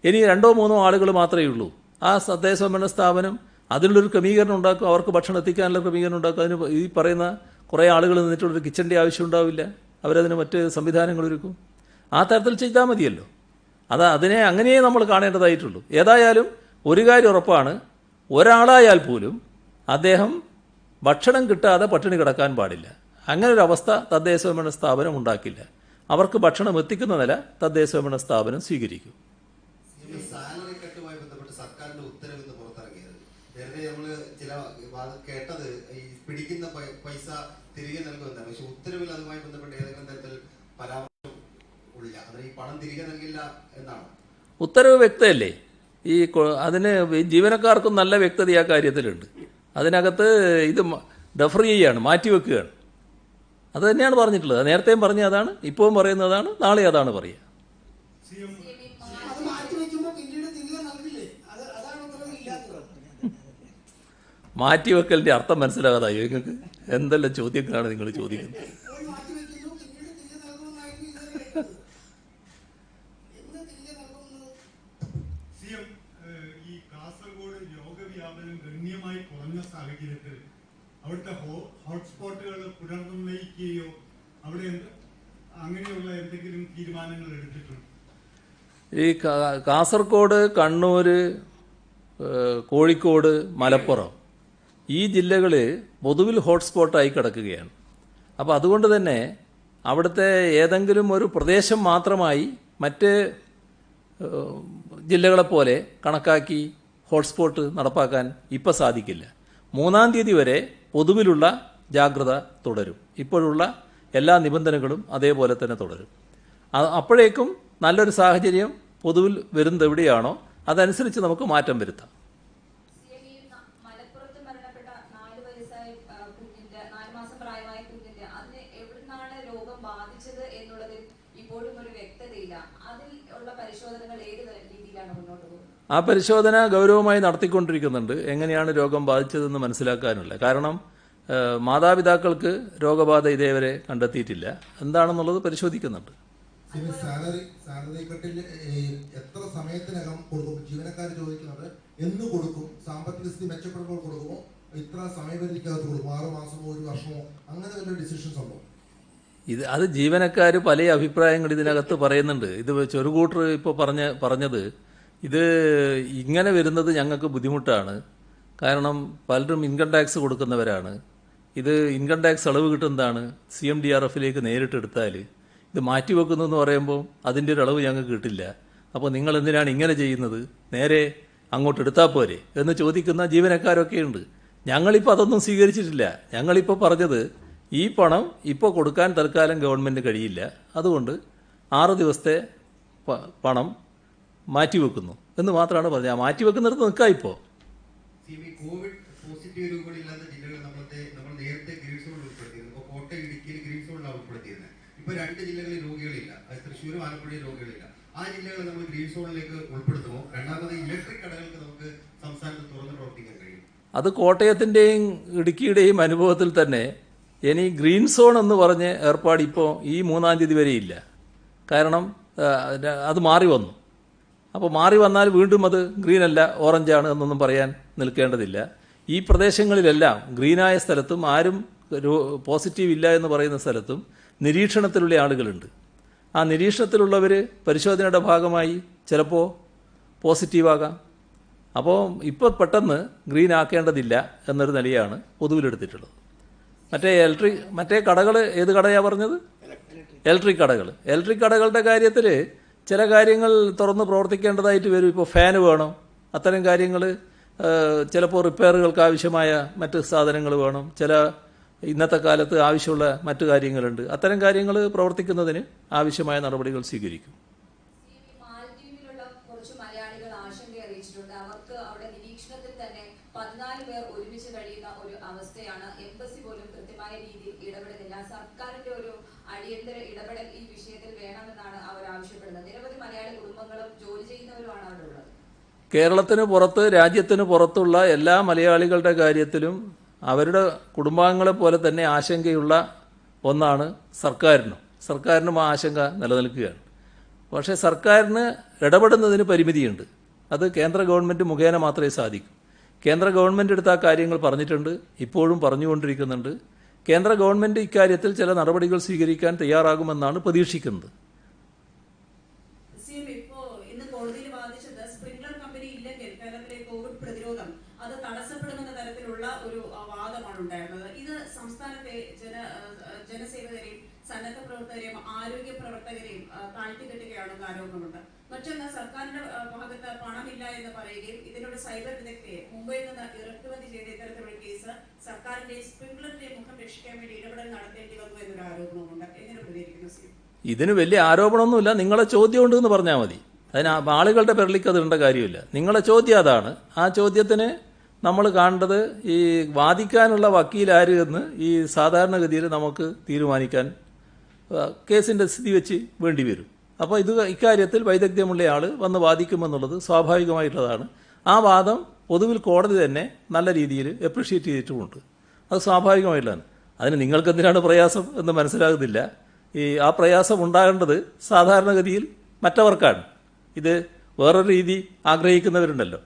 ഇനി 2-3 ആളുകൾ മാത്രമേ ഉള്ളൂ. ആ തദ്ദേശ സ്വയംഭരണ സ്ഥാപനം അതിനുള്ളൊരു ക്രമീകരണം ഉണ്ടാക്കും. അവർക്ക് ഭക്ഷണം എത്തിക്കാനുള്ള ക്രമീകരണം ഉണ്ടാക്കും. അതിന് ഈ പറയുന്ന കുറേ ആളുകൾ നിന്നിട്ടുള്ളൊരു കിച്ചൻ്റെ ആവശ്യം ഉണ്ടാവില്ല. അവരതിന് മറ്റ് സംവിധാനങ്ങൾ ഒരുക്കും. ആ തരത്തിൽ ചെയ്താൽ മതിയല്ലോ. അതിനെ അങ്ങനെയേ നമ്മൾ കാണേണ്ടതായിട്ടുള്ളൂ. ഏതായാലും ഒരു കാര്യം ഉറപ്പാണ്, ഒരാളായാൽ പോലും അദ്ദേഹം ഭക്ഷണം കിട്ടാതെ പട്ടിണി കിടക്കാൻ പാടില്ല. അങ്ങനെ ഒരു അവസ്ഥ തദ്ദേശ സ്വയംഭരണ സ്ഥാപനം ഉണ്ടാക്കില്ല. അവർക്ക് ഭക്ഷണം എത്തിക്കുന്ന നില തദ്ദേശ സ്വയംഭരണ സ്ഥാപനം സ്വീകരിക്കും. സാലറി കട്ടുമായി ബന്ധപ്പെട്ട് സർക്കാരിന്റെ ഉത്തരവ് ഇന്ന് പുറത്തിറങ്ങിയത്, നേരത്തെ നമ്മള് ചില കേട്ടത് ഈ പിടിക്കുന്ന പൈസ തിരികെ നൽകുമെന്നാണ്. പക്ഷെ ഉത്തരവിൽ അതുമായി ബന്ധപ്പെട്ട് ഏതെങ്കിലും തരത്തിൽ പരാമർശം ഇല്ല. അതിന് ഈ പണം തിരികെ നൽകില്ല എന്നാണ് ഉത്തരവ്. വ്യക്തമല്ലേ? അതിന് ജീവനക്കാർക്കും നല്ല വ്യക്തത ആ കാര്യത്തിലുണ്ട്. അതിനകത്ത് ഇത് ഡെഫർ ചെയ്യുകയാണ്, മാറ്റിവെക്കുകയാണ്. അത് തന്നെയാണ് പറഞ്ഞിട്ടുള്ളത്. നേരത്തെയും പറഞ്ഞ അതാണ്, ഇപ്പോഴും പറയുന്നതാണ്, നാളെ അതാണ് പറയുക. മാറ്റിവെക്കലിന്റെ അർത്ഥം മനസ്സിലാകാതായോ നിങ്ങൾക്ക്? എന്തെല്ലാം ചോദ്യങ്ങളാണ് നിങ്ങൾ ചോദിക്കുന്നത്? ഈ കാസർഗോഡ് രോഗവ്യാപനം ഗണ്യമായി കുറഞ്ഞ സാഹചര്യത്തിൽ അവിടുത്തെ ഹോട്ട്സ്പോട്ടുകൾ പുനർനിർണയിക്കുകയോ അവിടെ അങ്ങനെയുള്ള എന്തെങ്കിലും തീരുമാനങ്ങൾ എടുത്തിട്ടുണ്ട്? ഈ കാസർഗോഡ്, കണ്ണൂർ, കോഴിക്കോട്, മലപ്പുറം ഈ ജില്ലകൾ പൊതുവിൽ ഹോട്ട്സ്പോട്ടായി കിടക്കുകയാണ്. അപ്പോൾ അതുകൊണ്ട് തന്നെ അവിടുത്തെ ഏതെങ്കിലും ഒരു പ്രദേശം മാത്രമായി മറ്റ് ജില്ലകളെപ്പോലെ കണക്കാക്കി ഹോട്ട്സ്പോട്ട് നടപ്പാക്കാൻ ഇപ്പം സാധിക്കില്ല. 3-ാം തീയതി വരെ പൊതുവിലുള്ള ജാഗ്രത തുടരും. ഇപ്പോഴുള്ള എല്ലാ നിബന്ധനകളും അതേപോലെ തന്നെ തുടരും. അപ്പോഴേക്കും നല്ലൊരു സാഹചര്യം പൊതുവിൽ വരുന്നത് എവിടെയാണോ അതനുസരിച്ച് നമുക്ക് മാറ്റം വരുത്താം. മലപ്പുറത്ത് മരണപ്പെട്ട 4 വയസ്സായ കുഞ്ഞിന്റെ 4 മാസം പ്രായമായ കുഞ്ഞിന്റെ അതിന് എവിടുന്നാണ് രോഗം ബാധിച്ചത് എന്നുള്ളതിൽ ഇപ്പോഴും ഒരു വ്യക്തതയില്ല. അതിൽ ഉള്ള പരിശോധനകൾ ഏത് രീതിയിലാണ് മുന്നോട്ട് പോകുന്നത്? ആ പരിശോധന ഗൗരവമായി നടത്തിക്കൊണ്ടിരിക്കുന്നുണ്ട്. എങ്ങനെയാണ് രോഗം ബാധിച്ചതെന്ന് മനസ്സിലാക്കാനുള്ള. കാരണം മാതാപിതാക്കൾക്ക് രോഗബാധ ഇതേവരെ കണ്ടെത്തിയിട്ടില്ല. എന്താണെന്നുള്ളത് പരിശോധിക്കുന്നുണ്ട്. സാലറി കട്ടിൽ എത്ര സമയത്തിനകം കൊടുക്കും? ജീവനക്കാർ ചോദിക്കുന്നത് എന്ന് കൊടുക്കും? സാമ്പത്തിക സ്ഥിതി മെച്ചപ്പെടുമ്പോൾ കൊടുക്കുമോ? ഇത്ര സമയപരിധിക്കകത്ത് കൊടുക്കും? 6 മാസമോ 1 വർഷമോ? അങ്ങനെ വല്ല ഡിസിഷൻസ് ഉണ്ടോ? അത് ജീവനക്കാർ പല അഭിപ്രായങ്ങൾ ഇതിനകത്ത് പറയുന്നുണ്ട്. ഇത് ചെറുകൂട്ടർ ഇപ്പോൾ പറഞ്ഞത് ഇത് ഇങ്ങനെ വരുന്നത് ഞങ്ങൾക്ക് ബുദ്ധിമുട്ടാണ്. കാരണം പലരും ഇൻകം ടാക്സ് കൊടുക്കുന്നവരാണ്. ഇത് ഇൻകം ടാക്സ് ഇളവ് കിട്ടുന്നതാണ്. CMDRFിലേക്ക് നേരിട്ടെടുത്താൽ ഇത് മാറ്റിവെക്കുന്നു എന്ന് പറയുമ്പോൾ അതിൻ്റെ ഒരു ഇളവ് ഞങ്ങൾക്ക് കിട്ടില്ല. അപ്പോൾ നിങ്ങൾ എന്തിനാണ് ഇങ്ങനെ ചെയ്യുന്നത്? നേരെ അങ്ങോട്ട് എടുത്താൽ പോരെ എന്ന് ചോദിക്കുന്ന ജീവനക്കാരൊക്കെയുണ്ട്. ഞങ്ങളിപ്പോൾ അതൊന്നും സ്വീകരിച്ചിട്ടില്ല. ഞങ്ങളിപ്പോൾ പറഞ്ഞത് ഈ പണം ഇപ്പോൾ കൊടുക്കാൻ തൽക്കാലം ഗവൺമെൻറ് കഴിയില്ല, അതുകൊണ്ട് 6 ദിവസത്തെ പണം മാറ്റിവെക്കുന്നു എന്ന് മാത്രമാണ് പറഞ്ഞത്. ആ മാറ്റിവെക്കുന്നിടത്ത് നിൽക്കാം. ഇപ്പോൾ കോവിഡ് പോസിറ്റീവ് രോഗികളില്ലാത്ത ജില്ലകൾ നമ്മൾ നേരത്തെ ഗ്രീൻ സോണിൽ ഉൾപ്പെടുത്തിയിരുന്നു. ഇപ്പോൾ കോട്ടയം, ഇടുക്കിയിൽ ഗ്രീൻ സോണിലാണ് ഉൾപ്പെടുത്തിയിരുന്നത്. ഇപ്പോൾ 2 ജില്ലകളിൽ രോഗികളില്ല, തൃശ്ശൂരും ആലപ്പുഴയും രോഗികളില്ല. ആ ജില്ലകൾ നമ്മൾ ഗ്രീൻ സോണിലേക്ക് ഉൾപ്പെടുത്തുമോ? രണ്ടാമത് ഇലക്ട്രിക് കടകൾക്ക് നമുക്ക് സംസ്ഥാനത്ത് തുറന്ന് പ്രവർത്തിക്കാൻ കഴിയും? അത് കോട്ടയത്തിൻ്റെയും ഇടുക്കിയുടെയും അനുഭവത്തിൽ തന്നെ ഇനി ഗ്രീൻ സോൺ എന്ന് പറഞ്ഞ് ഏർപ്പാട് ഇപ്പോൾ ഈ 3-ാം തീയതി വരെ ഇല്ല. കാരണം അത് മാറി വന്നു. അപ്പോൾ മാറി വന്നാൽ വീണ്ടും അത് ഗ്രീനല്ല ഓറഞ്ചാണ് എന്നൊന്നും പറയാൻ നിൽക്കേണ്ടതില്ല. ഈ പ്രദേശങ്ങളിലെല്ലാം ഗ്രീനായ സ്ഥലത്തും ആരും പോസിറ്റീവ് ഇല്ല എന്ന് പറയുന്ന സ്ഥലത്തും നിരീക്ഷണത്തിലുള്ള ആളുകളുണ്ട്. ആ നിരീക്ഷണത്തിലുള്ളവർ പരിശോധനയുടെ ഭാഗമായി ചിലപ്പോൾ പോസിറ്റീവാകാം. അപ്പോൾ ഇപ്പോൾ പെട്ടെന്ന് ഗ്രീൻ ആക്കേണ്ടതില്ല എന്നൊരു നിലയാണ് പൊതുവിലെടുത്തിട്ടുള്ളത്. മറ്റേ കടകൾ, ഏത് കടയാണ് പറഞ്ഞത്? ഇലക്ട്രിക് കടകളുടെ കാര്യത്തിൽ ചില കാര്യങ്ങൾ തുറന്ന് പ്രവർത്തിക്കേണ്ടതായിട്ട് വരും. ഇപ്പോൾ ഫാന് വേണം, അത്തരം കാര്യങ്ങൾ. ചിലപ്പോൾ റിപ്പയറുകൾക്ക് ആവശ്യമായ മറ്റ് സാധനങ്ങൾ വേണം. ഇന്നത്തെ കാലത്ത് ആവശ്യമുള്ള മറ്റു കാര്യങ്ങളുണ്ട്. അത്തരം കാര്യങ്ങൾ പ്രവർത്തിക്കുന്നതിന് ആവശ്യമായ നടപടികൾ സ്വീകരിക്കും. മാലദ്വീപിലുള്ള കുറച്ച് മലയാളികൾ ആശങ്ക അറിയിച്ചിട്ടുണ്ട്. അവർക്ക് അവിടെ നിരീക്ഷണത്തിൽ തന്നെ 14 പേർ ഒരുമിച്ച് കഴിയുന്ന ഒരു അവസ്ഥയാണ്. എംബസി പോലും കൃത്യമായ രീതിയിൽ ഇടപെടുന്നില്ല. സർക്കാരിന്റെ ഒരു അടിയന്തര ഇടപെടൽ ഈ വിഷയത്തിൽ വേണമെന്നാണ് അവർ ആവശ്യപ്പെടുന്നത്. നിരവധി മലയാളി കുടുംബങ്ങളും ജോലി ചെയ്യുന്നവരുമാണ് അവിടെ ഉള്ളത്. കേരളത്തിന് പുറത്ത്, രാജ്യത്തിന് പുറത്തുള്ള എല്ലാ മലയാളികളുടെ കാര്യത്തിലും അവരുടെ കുടുംബാംഗങ്ങളെ പോലെ തന്നെ ആശങ്കയുള്ള ഒന്നാണ് സർക്കാരിനും ആ ആശങ്ക നിലനിൽക്കുകയാണ്. പക്ഷേ സർക്കാരിന് ഇടപെടുന്നതിന് പരിമിതിയുണ്ട്. അത് കേന്ദ്ര ഗവൺമെൻറ് മുഖേന മാത്രമേ സാധിക്കൂ. കേന്ദ്ര ഗവൺമെൻറ് എടുത്ത കാര്യങ്ങൾ പറഞ്ഞിട്ടുണ്ട്, ഇപ്പോഴും പറഞ്ഞുകൊണ്ടിരിക്കുന്നുണ്ട്. കേന്ദ്ര ഗവൺമെൻറ് ഇക്കാര്യത്തിൽ ചില നടപടികൾ സ്വീകരിക്കാൻ തയ്യാറാകുമെന്നാണ് പ്രതീക്ഷിക്കുന്നത്. ഇപ്പോ ഇന്ന് കോടതിയിൽ വാദിച്ചത് സ്പ്രിംഗ്ലർ കമ്പനി ഇല്ലെങ്കിൽ കേരളത്തിലെ കോവിഡ് പ്രതിരോധം അത് തടസ്സപ്പെടുമെന്ന തരത്തിലുള്ള ഒരു വാദമാണ് ഉണ്ടായിരുന്നത്. ഇത് സംസ്ഥാനത്തെ ജനസേവകരെയും സന്നദ്ധ പ്രവർത്തകരെയും ആരോഗ്യ പ്രവർത്തകരെയും താഴ്ത്തിക്കെട്ടുകയാണെന്ന് ആരോപണമുണ്ട്. മറ്റൊന്ന്, സർക്കാരിന്റെ ഭാഗത്ത് പണമില്ല എന്ന് പറയുകയും ഇതിനോട് സൈബർ വിദഗ്ധയെ മുംബൈയിൽ നിന്ന് ഇറക്കുമതി ചെയ്ത ഇത്തരത്തിലുള്ള കേസ് സർക്കാരിന്റെ സ്പ്രിംഗ്ലറിന്റെ മുഖം രക്ഷിക്കാൻ വേണ്ടി ഇടപെടൽ നടത്തേണ്ടി വന്നു എന്നൊരു ആരോപണമുണ്ട്. എങ്ങനെ പ്രതികരിക്കുന്നു സി? ഇതിന് വലിയ ആരോപണമൊന്നുമില്ല. നിങ്ങളെ ചോദ്യം ഉണ്ട് എന്ന് പറഞ്ഞാൽ മതി. അതിന് ആളുകളുടെ പേരിലേക്ക് അത് ഇടേണ്ട കാര്യമില്ല. നിങ്ങളെ ചോദ്യം അതാണ്. ആ ചോദ്യത്തിന് നമ്മൾ കാണേണ്ടത് ഈ വാദിക്കാനുള്ള വക്കീലാര് എന്ന് ഈ സാധാരണഗതിയിൽ നമുക്ക് തീരുമാനിക്കാൻ കേസിൻ്റെ സ്ഥിതി വെച്ച് വേണ്ടി വരും. അപ്പോൾ ഇക്കാര്യത്തിൽ വൈദഗ്ധ്യമുള്ള ആൾ വന്ന് വാദിക്കുമെന്നുള്ളത് സ്വാഭാവികമായിട്ടുള്ളതാണ്. ആ വാദം പൊതുവിൽ കോടതി തന്നെ നല്ല രീതിയിൽ എപ്രിഷ്യേറ്റ് ചെയ്തിട്ടുമുണ്ട്. അത് സ്വാഭാവികമായിട്ടുള്ളതാണ്. അതിന് നിങ്ങൾക്കെന്തിനാണ് പ്രയാസം എന്ന് മനസ്സിലാകുന്നില്ല. ആ പ്രയാസം ഉണ്ടാകേണ്ടത് സാധാരണഗതിയിൽ മറ്റവർക്കാണ്. ഇത് വേറൊരു രീതി ആഗ്രഹിക്കുന്നവരുണ്ടല്ലോ,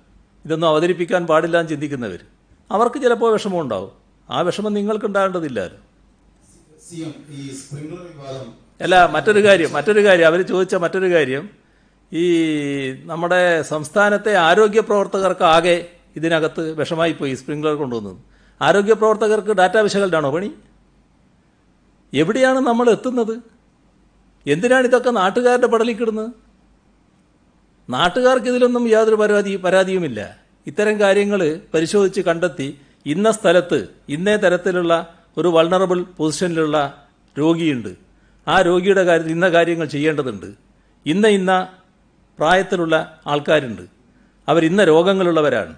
ഇതൊന്നും അവതരിപ്പിക്കാൻ പാടില്ല എന്ന് ചിന്തിക്കുന്നവർ, അവർക്ക് ചിലപ്പോൾ വിഷമം ഉണ്ടാവും. ആ വിഷമം നിങ്ങൾക്കുണ്ടാകേണ്ടതില്ലല്ലോ. അല്ല, മറ്റൊരു കാര്യം അവർ ചോദിച്ച മറ്റൊരു കാര്യം, ഈ നമ്മുടെ സംസ്ഥാനത്തെ ആരോഗ്യ പ്രവർത്തകർക്ക് ആകെ ഇതിനകത്ത് വിഷമായിപ്പോയി സ്പ്രിംഗ്ലർ കൊണ്ടുവന്നത്. ആരോഗ്യ പ്രവർത്തകർക്ക് ഡാറ്റ വിശകലനമാണോ പണി? എവിടെയാണ് നമ്മൾ എത്തുന്നത്? എന്തിനാണ് ഇതൊക്കെ നാട്ടുകാരുടെ പടലിക്കിടുന്നത്? നാട്ടുകാർക്ക് ഇതിലൊന്നും യാതൊരു പരാതിയുമില്ല. ഇത്തരം കാര്യങ്ങൾ പരിശോധിച്ച് കണ്ടെത്തി ഇന്ന സ്ഥലത്ത് ഇന്നേ തരത്തിലുള്ള ഒരു വൾണറബിൾ പൊസിഷനിലുള്ള രോഗിയുണ്ട്, ആ രോഗിയുടെ കാര്യത്തിൽ ഇന്ന കാര്യങ്ങൾ ചെയ്യേണ്ടതുണ്ട്, ഇന്ന പ്രായത്തിലുള്ള ആൾക്കാരുണ്ട്, അവരിന്ന രോഗങ്ങളുള്ളവരാണ്,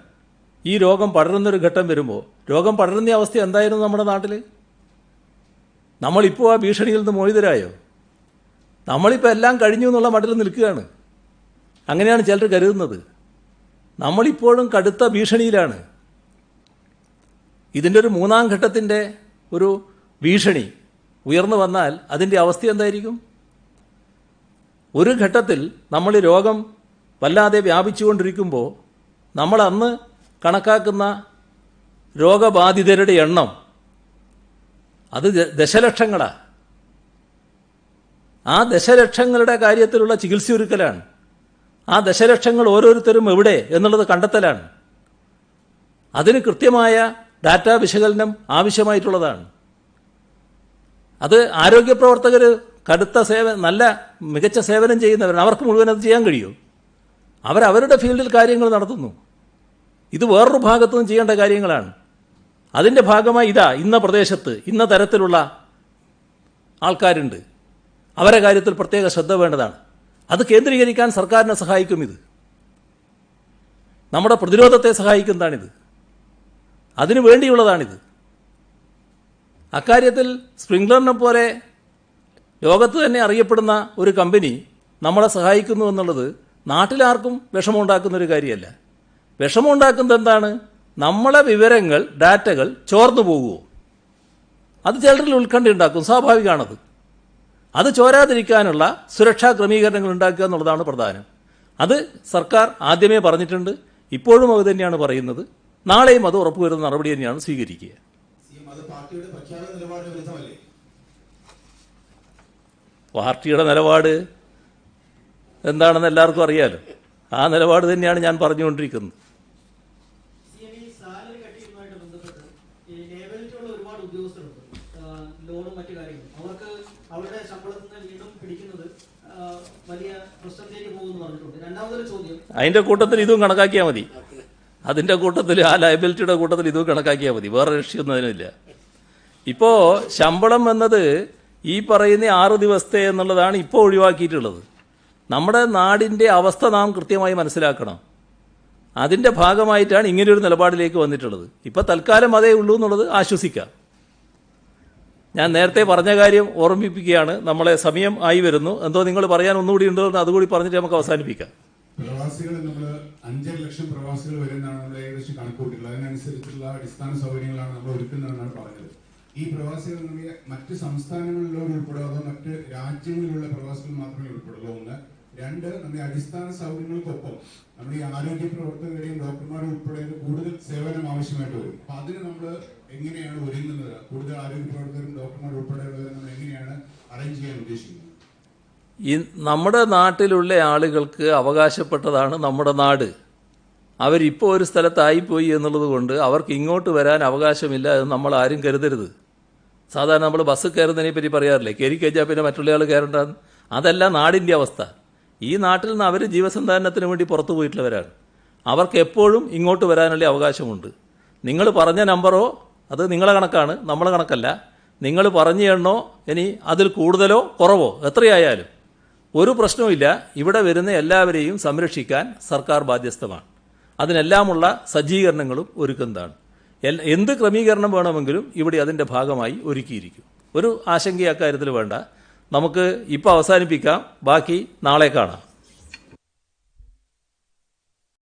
ഈ രോഗം പടരുന്നൊരു ഘട്ടം വരുമ്പോൾ, രോഗം പടരുന്ന അവസ്ഥ എന്തായിരുന്നു നമ്മുടെ നാട്ടിൽ? നമ്മളിപ്പോൾ ആ ഭീഷണിയിൽ നിന്ന് മോചിതരായോ? നമ്മളിപ്പോൾ എല്ലാം കഴിഞ്ഞു എന്നുള്ള മട്ടിൽ നിൽക്കുകയാണ്. അങ്ങനെയാണ് ചിലർ കരുതുന്നത്. നമ്മളിപ്പോഴും കടുത്ത ഭീഷണിയിലാണ്. ഇതിൻ്റെ ഒരു മൂന്നാം ഘട്ടത്തിൻ്റെ ഒരു ഭീഷണി ഉയർന്നു വന്നാൽ അതിൻ്റെ അവസ്ഥ എന്തായിരിക്കും? ഒരു ഘട്ടത്തിൽ നമ്മൾ ഈ രോഗം വല്ലാതെ വ്യാപിച്ചുകൊണ്ടിരിക്കുമ്പോൾ നമ്മൾ അന്ന് കണക്കാക്കുന്ന രോഗബാധിതരുടെ എണ്ണം അത് ദശലക്ഷങ്ങളാണ്. ആ ദശലക്ഷങ്ങളുടെ കാര്യത്തിലുള്ള ചികിത്സയൊരുക്കലാണ്. ആ ദശലക്ഷങ്ങൾ ഓരോരുത്തരും എവിടെ എന്നുള്ളത് കണ്ടെത്തലാണ്. അതിന് കൃത്യമായ ഡാറ്റാ വിശകലനം ആവശ്യമായിട്ടുള്ളതാണ്. അത് ആരോഗ്യ പ്രവർത്തകർ കടുത്ത നല്ല മികച്ച സേവനം ചെയ്യുന്നവരാണ്. അവർക്ക് മുഴുവൻ അത് ചെയ്യാൻ കഴിയും. അവരവരുടെ ഫീൽഡിൽ കാര്യങ്ങൾ നടത്തുന്നു. ഇത് വേറൊരു ഭാഗത്തുനിന്ന് ചെയ്യേണ്ട കാര്യങ്ങളാണ്. അതിൻ്റെ ഭാഗമായി ഇന്ന പ്രദേശത്ത് ഇന്ന തരത്തിലുള്ള ആൾക്കാരുണ്ട്, അവരുടെ കാര്യത്തിൽ പ്രത്യേക ശ്രദ്ധ വേണ്ടതാണ്. അത് കേന്ദ്രീകരിക്കാൻ സർക്കാരിനെ സഹായിക്കും. ഇത് നമ്മുടെ പ്രതിരോധത്തെ സഹായിക്കുന്നതാണിത്. അതിനു വേണ്ടിയുള്ളതാണിത്. അക്കാര്യത്തിൽ സ്പ്രിംഗ്ലറിനെ പോലെ ലോകത്ത് തന്നെ അറിയപ്പെടുന്ന ഒരു കമ്പനി നമ്മളെ സഹായിക്കുന്നു എന്നുള്ളത് നാട്ടിലാർക്കും വിഷമമുണ്ടാക്കുന്നൊരു കാര്യമല്ല. വിഷമമുണ്ടാക്കുന്നത് എന്താണ്? നമ്മളെ വിവരങ്ങൾ, ഡാറ്റകൾ ചോർന്നു പോകുമോ? അത് ചിലരിൽ ഉത്കണ്ഠ ഉണ്ടാക്കും. സ്വാഭാവികമാണത്. അത് ചോരാതിരിക്കാനുള്ള സുരക്ഷാ ക്രമീകരണങ്ങൾ ഉണ്ടാക്കുക എന്നുള്ളതാണ് പ്രധാനം. അത് സർക്കാർ ആദ്യമേ പറഞ്ഞിട്ടുണ്ട്. ഇപ്പോഴും അത് തന്നെയാണ് പറയുന്നത്. നാളെയും അത് ഉറപ്പുവരുന്ന നടപടി തന്നെയാണ് സ്വീകരിക്കുക. പാർട്ടിയുടെ നിലപാട് എന്താണെന്ന് എല്ലാവർക്കും അറിയാലോ. ആ നിലപാട് തന്നെയാണ് ഞാൻ പറഞ്ഞുകൊണ്ടിരിക്കുന്നത്. ലോണും മറ്റു കാര്യങ്ങളും അവർക്ക് അവരുടെ ശമ്പളത്തിൽ നിന്ന് വീണ്ടും പിടിക്കുന്നത് വലിയ പ്രശ്നത്തിലേക്ക് പോകുമെന്ന് പറഞ്ഞിട്ടുണ്ട്. രണ്ടാമതൊരു ചോദ്യം, അതിന്റെ കൂട്ടത്തിൽ ഇതും കണക്കാക്കിയാൽ മതി. അതിന്റെ കൂട്ടത്തിൽ, ആ ലയബിലിറ്റിയുടെ കൂട്ടത്തിൽ ഇതും കണക്കാക്കിയാൽ മതി. വേറെ രക്ഷയൊന്നും അതിനില്ല. ഇപ്പോൾ ശമ്പളം എന്നത് ഈ പറയുന്ന 6 ദിവസത്തെ എന്നുള്ളതാണ് ഇപ്പോൾ ഒഴിവാക്കിയിട്ടുള്ളത്. നമ്മുടെ നാടിൻ്റെ അവസ്ഥ നാം കൃത്യമായി മനസ്സിലാക്കണം. അതിൻ്റെ ഭാഗമായിട്ടാണ് ഇങ്ങനെയൊരു നിലപാടിലേക്ക് വന്നിട്ടുള്ളത്. ഇപ്പോൾ തൽക്കാലം അതേ ഉള്ളൂ എന്നുള്ളത് ആശ്വസിക്കാം. ഞാൻ നേരത്തെ പറഞ്ഞ കാര്യം ഓർമ്മിപ്പിക്കുകയാണ്. നമ്മളെ സമയം ആയി വരുന്നു. എന്തോ നിങ്ങൾ പറയാൻ ഒന്നുകൂടി ഉണ്ടോ എന്ന് അതുകൂടി പറഞ്ഞിട്ട് നമുക്ക് അവസാനിപ്പിക്കാം. പ്രവാസികൾ നമ്മൾ 5 ലക്ഷം പ്രവാസികൾ വരുന്നതാണ് നമ്മൾ ഏകദേശം കണക്കൂട്ടിട്ടുള്ളത്. അതിനനുസരിച്ചുള്ള അടിസ്ഥാന സൗകര്യങ്ങളാണ് നമ്മൾ ഒരുക്കുന്നതെന്നാണ് പറഞ്ഞത്. ഈ പ്രവാസികൾ നമ്മൾ മറ്റ് സംസ്ഥാനങ്ങളിലുള്ള ഉൾപ്പെടോ അതോ മറ്റ് രാജ്യങ്ങളിലുള്ള പ്രവാസികൾ മാത്രമേ ഉൾപ്പെടുള്ളൂ? 1. 2, നമ്മുടെ അടിസ്ഥാന സൗകര്യങ്ങൾക്കൊപ്പം നമ്മൾ ഈ ആരോഗ്യ പ്രവർത്തകരുടെയും ഡോക്ടർമാരും ഉൾപ്പെടെ കൂടുതൽ സേവനം ആവശ്യമായിട്ട് വരും. അപ്പൊ അതിന് നമ്മൾ എങ്ങനെയാണ് ഒരുങ്ങുന്നത്? കൂടുതൽ ആരോഗ്യ പ്രവർത്തകരും ഡോക്ടർമാർ ഉൾപ്പെടെയുള്ളവരെ നമ്മൾ എങ്ങനെയാണ് അറേഞ്ച് ചെയ്യാൻ ഉദ്ദേശിക്കുന്നത്? ഈ നമ്മുടെ നാട്ടിലുള്ള ആളുകൾക്ക് അവകാശപ്പെട്ടതാണ് നമ്മുടെ നാട്. അവരിപ്പോൾ ഒരു സ്ഥലത്തായിപ്പോയി എന്നുള്ളത് കൊണ്ട് അവർക്ക് ഇങ്ങോട്ട് വരാൻ അവകാശമില്ല എന്ന് നമ്മൾ ആരും കരുതരുത്. സാധാരണ നമ്മൾ ബസ് കയറുന്നതിനെ പറ്റി പറയാറില്ലേ, കയറി കഴിഞ്ഞാൽ പിന്നെ മറ്റുള്ള ആൾ കയറേണ്ടത്. അതല്ല നാടിൻ്റെ അവസ്ഥ. ഈ നാട്ടിൽ നിന്ന് അവർ ജീവസന്ധാരണത്തിന് വേണ്ടി പുറത്തു പോയിട്ടുള്ളവരാണ്. അവർക്ക് എപ്പോഴും ഇങ്ങോട്ട് വരാനുള്ള അവകാശമുണ്ട്. നിങ്ങൾ പറഞ്ഞ നമ്പറോ അത് നിങ്ങളെ കണക്കാണ്, നമ്മളെ കണക്കല്ല. നിങ്ങൾ പറഞ്ഞ എണ്ണോ ഇനി അതിൽ കൂടുതലോ കുറവോ എത്രയായാലും ഒരു പ്രശ്നവുമില്ല. ഇവിടെ വരുന്ന എല്ലാവരെയും സംരക്ഷിക്കാൻ സർക്കാർ ബാധ്യസ്ഥമാണ്. അതിനെല്ലാമുള്ള സജ്ജീകരണങ്ങളും ഒരുക്കുന്നതാണ്. എന്ത് ക്രമീകരണം വേണമെങ്കിലും ഇവിടെ അതിൻ്റെ ഭാഗമായി ഒരുക്കിയിരിക്കും. ഒരു ആശങ്ക അക്കാര്യത്തിൽ വേണ്ട. നമുക്ക് ഇപ്പോൾ അവസാനിപ്പിക്കാം, ബാക്കി നാളെ കാണാം.